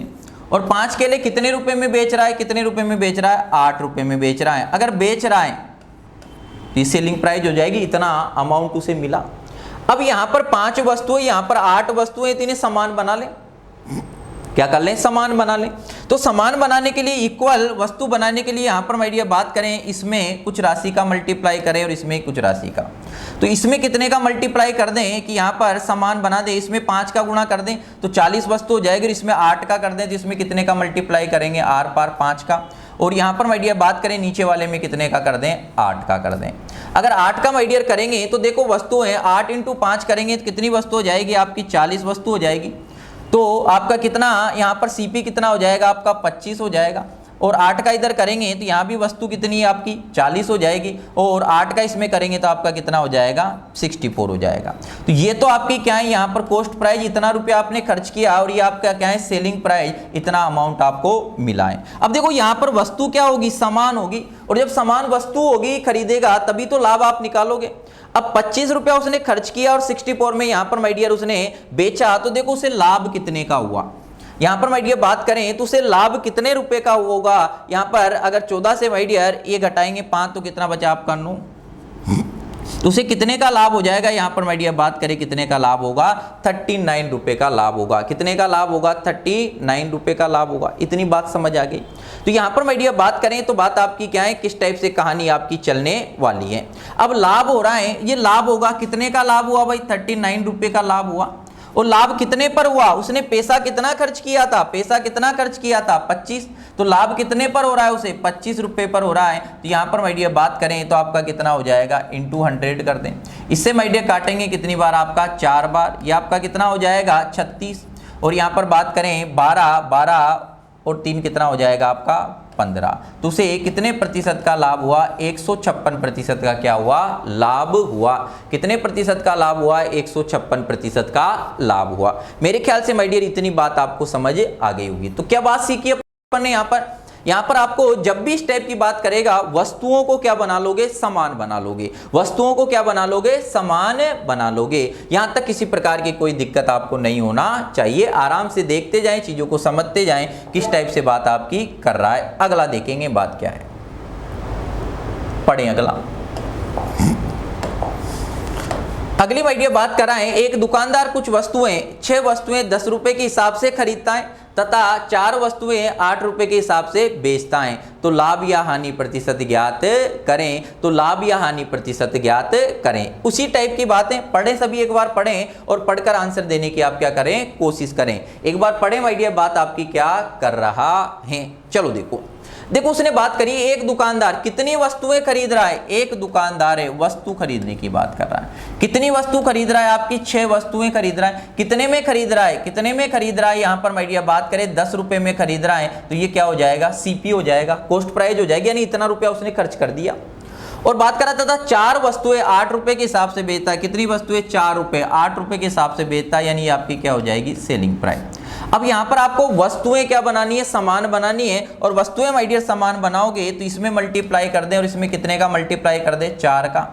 और 5 केले कितने रुपए में बेच रहा है, कितने रुपए में बेच रहा है, 8 रुपए में बेच रहा है। अगर बेच रहा है तो सेलिंग प्राइस हो जाएगी, इतना अमाउंट उसे मिला। अब यहां पर 5 वस्तुएं, यहां पर 8 वस्तुएं, तो इन्हें समान बना लें, क्या कर लें, समान बना लें। तो समान बनाने के लिए, इक्वल वस्तु बनाने के लिए यहां पर माय डियर बात करें, इसमें कुछ राशि का मल्टीप्लाई करें और इसमें कुछ राशि का। तो इसमें कितने का मल्टीप्लाई कर दें कि यहां पर समान बना दें, इसमें 5 का गुणा कर दें तो 40 वस्तु हो जाएगी, इसमें 8 का कर दें तो इसमें कितने का मल्टीप्लाई करेंगे, आर पार 5 का। और यहां पर माय डियर बात करें, नीचे वाले में कितने का कर दें, 8 का कर दें। अगर 8 का माय डियर करेंगे तो देखो वस्तु है, 8 × 5 करेंगे तो कितनी वस्तु हो जाएगी, आपकी 40 वस्तु हो जाएगी। तो आपका कितना यहाँ पर सीपी कितना हो जाएगा, आपका 25 हो जाएगा। और 8 का इधर करेंगे तो यहाँ भी वस्तु कितनी है आपकी, 40 हो जाएगी, और 8 का इसमें करेंगे तो आपका कितना हो जाएगा, 64 हो जाएगा। तो ये तो आपकी क्या है, यहाँ पर कॉस्ट प्राइस इतना रुपया आपने खर्च किया, और ये आपका क्या है, सेलिंग प्राइस इतना अमाउंट आपको मिला है। अब देखो यहाँ पर वस्तु क्या होगी, समान होगी, और जब समान वस्तु होगी खरीदेगा तभी तो लाभ आप निकालोगे। अब 25 रुपया उसने खर्च किया और 64 में यहां पर माय डियर उसने बेचा, तो देखो उसे लाभ कितने का हुआ। यहां पर माय डियर बात करें तो उसे लाभ कितने रुपए का होगा, यहां पर अगर 14 से माय डियर ये घटाएंगे 5 तो कितना बचा आपका 9, तो उसे कितने का लाभ हो जाएगा, यहां पर माय डियर बात करें कितने का लाभ होगा, 39 रुपए का लाभ होगा। कितने का लाभ होगा, 39 रुपए का लाभ होगा। इतनी बात समझ आ गई। तो यहां पर माय डियर बात करें तो बात आपकी क्या है, किस टाइप से कहानी आपकी चलने वाली है। अब लाभ हो रहा है, ये लाभ होगा, कितने का लाभ हुआ भाई, 39 रुपए का लाभ हुआ। और लाभ कितने पर हुआ, उसने पैसा कितना खर्च किया था, पैसा कितना खर्च किया था, 25। तो लाभ कितने पर हो रहा है, उसे 25 रुपए पर हो रहा है। तो यहाँ पर माय डियर बात करें तो आपका कितना हो जाएगा, × 100 कर दें। इससे माय डियर काटेंगे कितनी बार, आपका 4 बार, ये आपका कितना हो जाएगा, 36। और यहाँ पर बात करें 12 और 3 कितना हो जाएगा आपका, 15। तो उसे कितने प्रतिशत का लाभ हुआ, 156% का क्या हुआ, लाभ हुआ। कितने प्रतिशत का लाभ हुआ, 156% का लाभ हुआ। मेरे ख्याल से माय डियर इतनी बात आपको समझ आ गई होगी। तो क्या बात सीखी अपन ने यहाँ पर आपको जब भी इस टाइप की बात करेगा, वस्तुओं को क्या बना लोगे, समान बना लोगे। वस्तुओं को क्या बना लोगे, समान बना लोगे। यहां तक किसी प्रकार की कोई दिक्कत आपको नहीं होना चाहिए। आराम से देखते जाएं, चीजों को समझते जाएं, किस टाइप से बात आपकी कर रहा है। अगला देखेंगे बात क्या है, पढ़ें अगला। अगली माय डियर बात कर रहा है, एक दुकानदार कुछ वस्तुएं 6 वस्तुएं 10 रुपए के हिसाब से खरीदता है तथा 4 वस्तुएं 8 रुपए के हिसाब से बेचता है, तो लाभ या हानि प्रतिशत ज्ञात करें। तो लाभ या हानि प्रतिशत ज्ञात करें। उसी टाइप की बातें पढ़ें, सभी एक बार पढ़ें और पढ़कर आंसर देने की आप क्या करें, कोशिश करें। एक बार पढ़ें माय डियर, बात आपकी क्या कर रहा है। चलो देखो उसने बात करी, एक दुकानदार कितनी वस्तुएं खरीद रहा है, एक दुकानदार है, वस्तु खरीदने की बात कर रहा है। कितनी वस्तु खरीद रहा है, आपकी 6 वस्तुएं खरीद रहा है। कितने में खरीद रहा है, कितने में खरीद रहा है, यहां पर माय डियर बात करें 10 रुपए में खरीद रहा है, तो ये क्या हो जाएगा, सीपी हो जाएगा, कॉस्ट प्राइस हो जाएगी, यानी इतना रुपया उसने खर्च कर दिया। और बात कर रहा था 4 वस्तुएं 8 रुपए के हिसाब से बेचता है। कितनी वस्तुएं, 4 रुपए, 8 रुपए के हिसाब से बेचता है, यानी आपकी क्या हो जाएगी, सेलिंग प्राइस। अब यहां पर आपको वस्तुएं क्या बनानी है, समान बनानी है। और वस्तुएं माय डियर समान बनाओगे तो इसमें मल्टीप्लाई कर दे और इसमें कितने का मल्टीप्लाई कर दे, 4 का।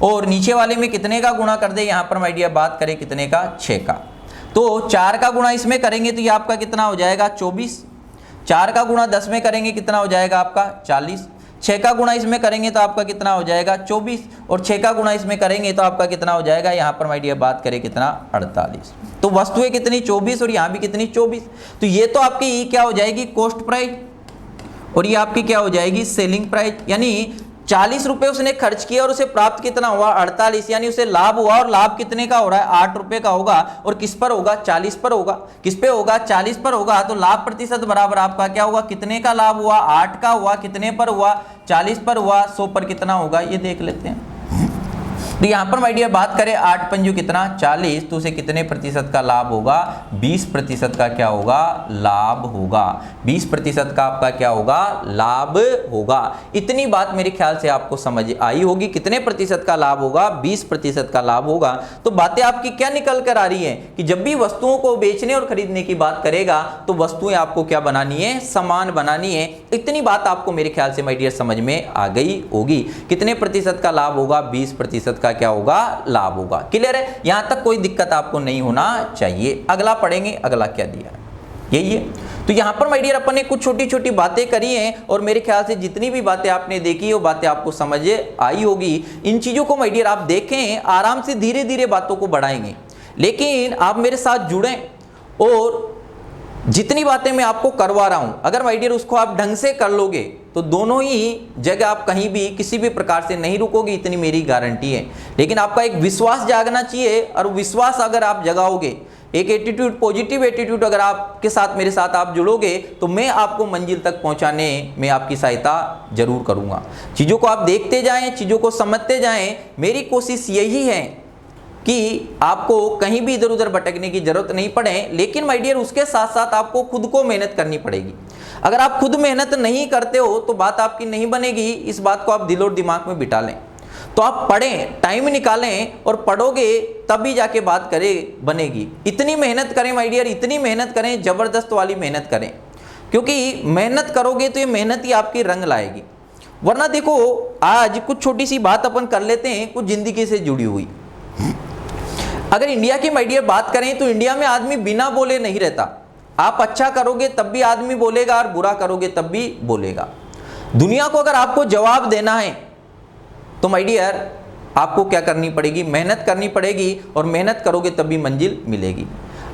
और नीचे वाले में कितने का गुणा कर दे, यहां पर माय डियर बात करें कितने का, 6 का। तो 4 का गुणा इसमें करेंगे तो ये आपका कितना हो जाएगा, 24। 4 का गुणा 10 में करेंगे कितना हो जाएगा आपका, 40। 6 का गुणा इसमें करेंगे तो आपका कितना हो जाएगा, 24। और 6 का गुणा इसमें करेंगे तो आपका कितना हो जाएगा, यहाँ पर माय डियर बात करें कितना, 48। तो वस्तुएं कितनी, 24, और यहाँ भी कितनी, 24। तो ये तो आपकी क्या हो जाएगी, कॉस्ट प्राइस, और ये आपकी क्या हो जाएगी, सेलिंग प्राइस। यानी 40 रुपए उसने खर्च किया और उसे प्राप्त कितना हुआ, 48। यानी उसे लाभ हुआ, और लाभ कितने का हो रहा है, 8 रुपए का होगा। और किस पर होगा, 40 पर होगा। किस पे होगा, 40 पर होगा। तो लाभ प्रतिशत बराबर आपका क्या होगा, कितने का लाभ हुआ, 8 का हुआ। कितने पर हुआ, 40 पर हुआ। 100 पर कितना होगा, ये देख लेते हैं। तो यहां पर माय डियर बात करें 8 पंजू कितना, 40। तो उसे कितने प्रतिशत का लाभ होगा, 20% का क्या होगा, लाभ होगा। 20% का आपका क्या होगा, लाभ होगा। इतनी बात मेरे ख्याल से आपको समझ आई होगी। कितने प्रतिशत का लाभ होगा, 20% का लाभ होगा। तो बातें आपकी क्या निकल कर आ रही है कि जब भी वस्तुओं को बेचने और खरीदने की बात करेगा तो वस्तुएं आपको क्या बनानी है, समान बनानी है। इतनी बात आपको मेरे ख्याल से माय डियर समझ में आ गई होगी। कितने प्रतिशत का लाभ होगा, 20% का क्या होगा, लाभ होगा। क्लियर है, यहां तक कोई दिक्कत आपको नहीं होना चाहिए। अगला पढ़ेंगे, अगला क्या दिया है, यही है। तो यहां पर माय डियर अपन ने कुछ छोटी छोटी बातें करी हैं और मेरे ख्याल से जितनी भी बातें आपने देखी वो बातें आपको समझ आई होगी। इन चीजों को माय डियर आप देखें, आराम से धीरे धीरे बातों को बढ़ाएंगे, लेकिन आप मेरे साथ जुड़ें और जितनी बातें मैं आपको करवा रहा हूं, अगर माय डियर उसको आप ढंग से कर लोगे तो दोनों ही जगह आप कहीं भी किसी भी प्रकार से नहीं रुकोगे, इतनी मेरी गारंटी है। लेकिन आपका एक विश्वास जागना चाहिए, और विश्वास अगर आप जगाओगे, एक एटीट्यूड, पॉजिटिव एटीट्यूड अगर आपके साथ, मेरे साथ आप जुड़ोगे, तो मैं आपको मंजिल तक पहुंचाने में आपकी सहायता जरूर करूंगा। चीज़ों को आप देखते जाएं, चीज़ों को समझते जाएं। मेरी कोशिश यही है कि आपको कहीं भी इधर उधर भटकने की जरूरत नहीं पड़े। लेकिन माय डियर उसके साथ साथ आपको खुद को मेहनत करनी पड़ेगी। अगर आप खुद मेहनत नहीं करते हो तो बात आपकी नहीं बनेगी। इस बात को आप दिल और दिमाग में बिठा लें। तो आप पढ़ें, टाइम निकालें और पढ़ोगे तभी जाके बात करें बनेगी। इतनी मेहनत करें माय डियर, इतनी मेहनत करें, जबरदस्त वाली मेहनत करें, क्योंकि मेहनत करोगे तो ये मेहनत ही आपकी रंग लाएगी। वरना देखो, आज कुछ छोटी सी बात अपन कर लेते हैं, कुछ जिंदगी से जुड़ी हुई। अगर इंडिया की माय डियर बात करें तो इंडिया में आदमी बिना बोले नहीं रहता। आप अच्छा करोगे तब भी आदमी बोलेगा और बुरा करोगे तब भी बोलेगा। दुनिया को अगर आपको जवाब देना है तो माय डियर आपको क्या करनी पड़ेगी, मेहनत करनी पड़ेगी, और मेहनत करोगे तभी मंजिल मिलेगी।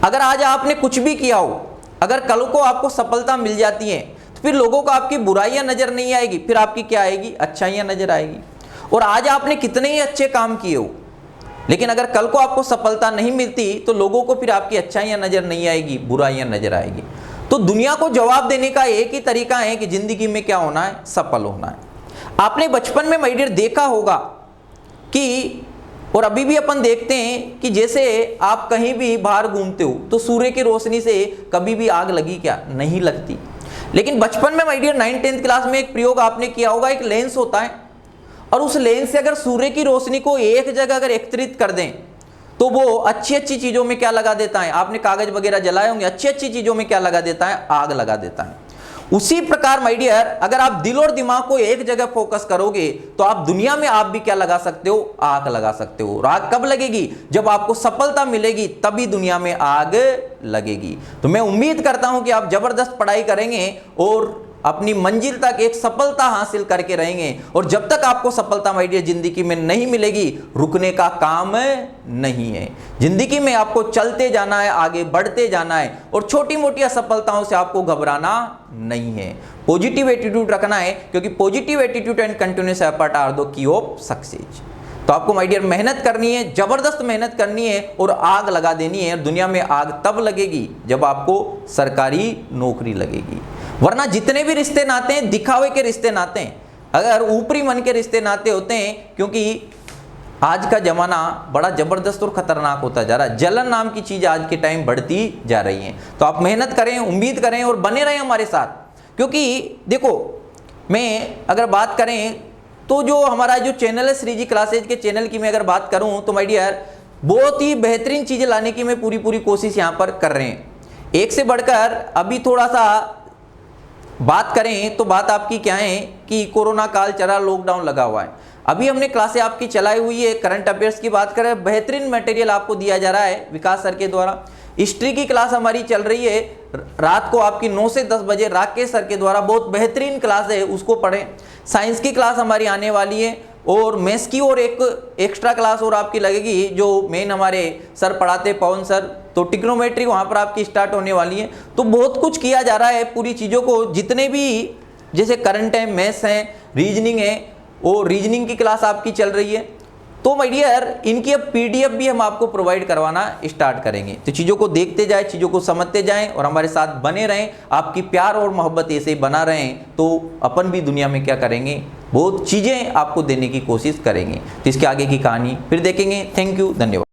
अगर आज आपने कुछ भी किया हो, अगर कल को आपको सफलता मिल जाती है तो फिर लोगों को आपकी बुराइयां नजर नहीं आएगी, फिर आपकी क्या आएगी, अच्छाइयां नजर आएगी। और आज आपने कितने ही अच्छे काम किए हो, लेकिन अगर कल को आपको सफलता नहीं मिलती तो लोगों को फिर आपकी अच्छाइयां नजर नहीं आएगी, बुराइयां नजर आएगी। तो दुनिया को जवाब देने का एक ही तरीका है कि जिंदगी में क्या होना है, सफल होना है। आपने बचपन में माय डियर देखा होगा कि, और अभी भी अपन देखते हैं कि जैसे आप कहीं भी बाहर घूमते हो तो सूर्य की रोशनी से कभी भी आग लगी क्या, नहीं लगती। लेकिन बचपन में माय डियर 9th-10th क्लास में एक प्रयोग आपने किया होगा। एक लेंस होता है और उस लेंस से अगर सूर्य की रोशनी को एक जगह अगर एकत्रित कर दें तो वो अच्छी अच्छी चीजों में क्या लगा देता है, आपने कागज वगैरह जलाए होंगे, अच्छी अच्छी चीजों में क्या लगा देता है, आग लगा देता है। उसी प्रकार माय डियर अगर आप दिल और दिमाग को एक जगह फोकस करोगे तो आप दुनिया में आप भी क्या लगा सकते हो, आग लगा सकते हो। आग कब लगेगी, जब आपको सफलता मिलेगी तभी दुनिया में आग लगेगी। तो मैं उम्मीद करता हूं कि आप जबरदस्त पढ़ाई करेंगे और अपनी मंजिल तक एक सफलता हासिल करके रहेंगे। और जब तक आपको सफलता माय डियर जिंदगी में नहीं मिलेगी, रुकने का काम नहीं है। जिंदगी में आपको चलते जाना है, आगे बढ़ते जाना है, और छोटी मोटी असफलताओं से आपको घबराना नहीं है। पॉजिटिव एटीट्यूड रखना है, क्योंकि positive attitude and continuous effort are the key of success. तो आपको माय डियर मेहनत करनी है, जबरदस्त मेहनत करनी है और आग लगा देनी है। दुनिया में आग तब लगेगी जब आपको सरकारी नौकरी लगेगी। वरना जितने भी रिश्ते नाते हैं दिखावे के रिश्ते नाते हैं, अगर ऊपरी मन के रिश्ते नाते होते हैं, क्योंकि आज का जमाना बड़ा जबरदस्त और खतरनाक होता जा रहा है। जलन नाम की चीज आज के टाइम बढ़ती जा रही है। तो आप मेहनत करें, उम्मीद करें और बने रहें हमारे साथ। क्योंकि देखो, मैं अगर बात करें तो जो हमारा जो चैनल है श्री जी क्लासेज के चैनल की मैं अगर बात करूं तो माय डियर बहुत ही बेहतरीन चीजें लाने की मैं पूरी कोशिश यहां पर कर रहे हैं। एक से बढ़कर अभी थोड़ा सा बात करें तो बात आपकी क्या है कि कोरोना काल चला, लॉकडाउन लगा हुआ है। अभी हमने क्लासें आपकी चलाई हुई है। करंट अफेयर्स की बात करें, बेहतरीन मटेरियल आपको दिया जा रहा है विकास सर के द्वारा। हिस्ट्री की क्लास हमारी चल रही है रात को आपकी 9 से 10 बजे, राकेश सर के द्वारा, बहुत बेहतरीन क्लास है, उसको पढ़ें। साइंस की क्लास हमारी आने वाली है और मैथ्स की और एक एक्स्ट्रा क्लास और आपकी लगेगी जो मेन हमारे सर पढ़ाते पवन सर, तो टिक्नोमेट्री वहाँ पर आपकी स्टार्ट होने वाली है। तो बहुत कुछ किया जा रहा है पूरी चीज़ों को, जितने भी जैसे करंट है, मैथ्स है, रीजनिंग है, और रीजनिंग की क्लास आपकी चल रही है। तो माय डियर, इनकी अब पीडीएफ भी हम आपको प्रोवाइड करवाना स्टार्ट करेंगे। तो चीज़ों को देखते जाएं, चीज़ों को समझते जाएं और हमारे साथ बने रहें। आपकी प्यार और मोहब्बत ऐसे ही बना रहें तो अपन भी दुनिया में क्या करेंगे, बहुत चीज़ें आपको देने की कोशिश करेंगे। तो इसके आगे की कहानी फिर देखेंगे। थैंक यू, धन्यवाद।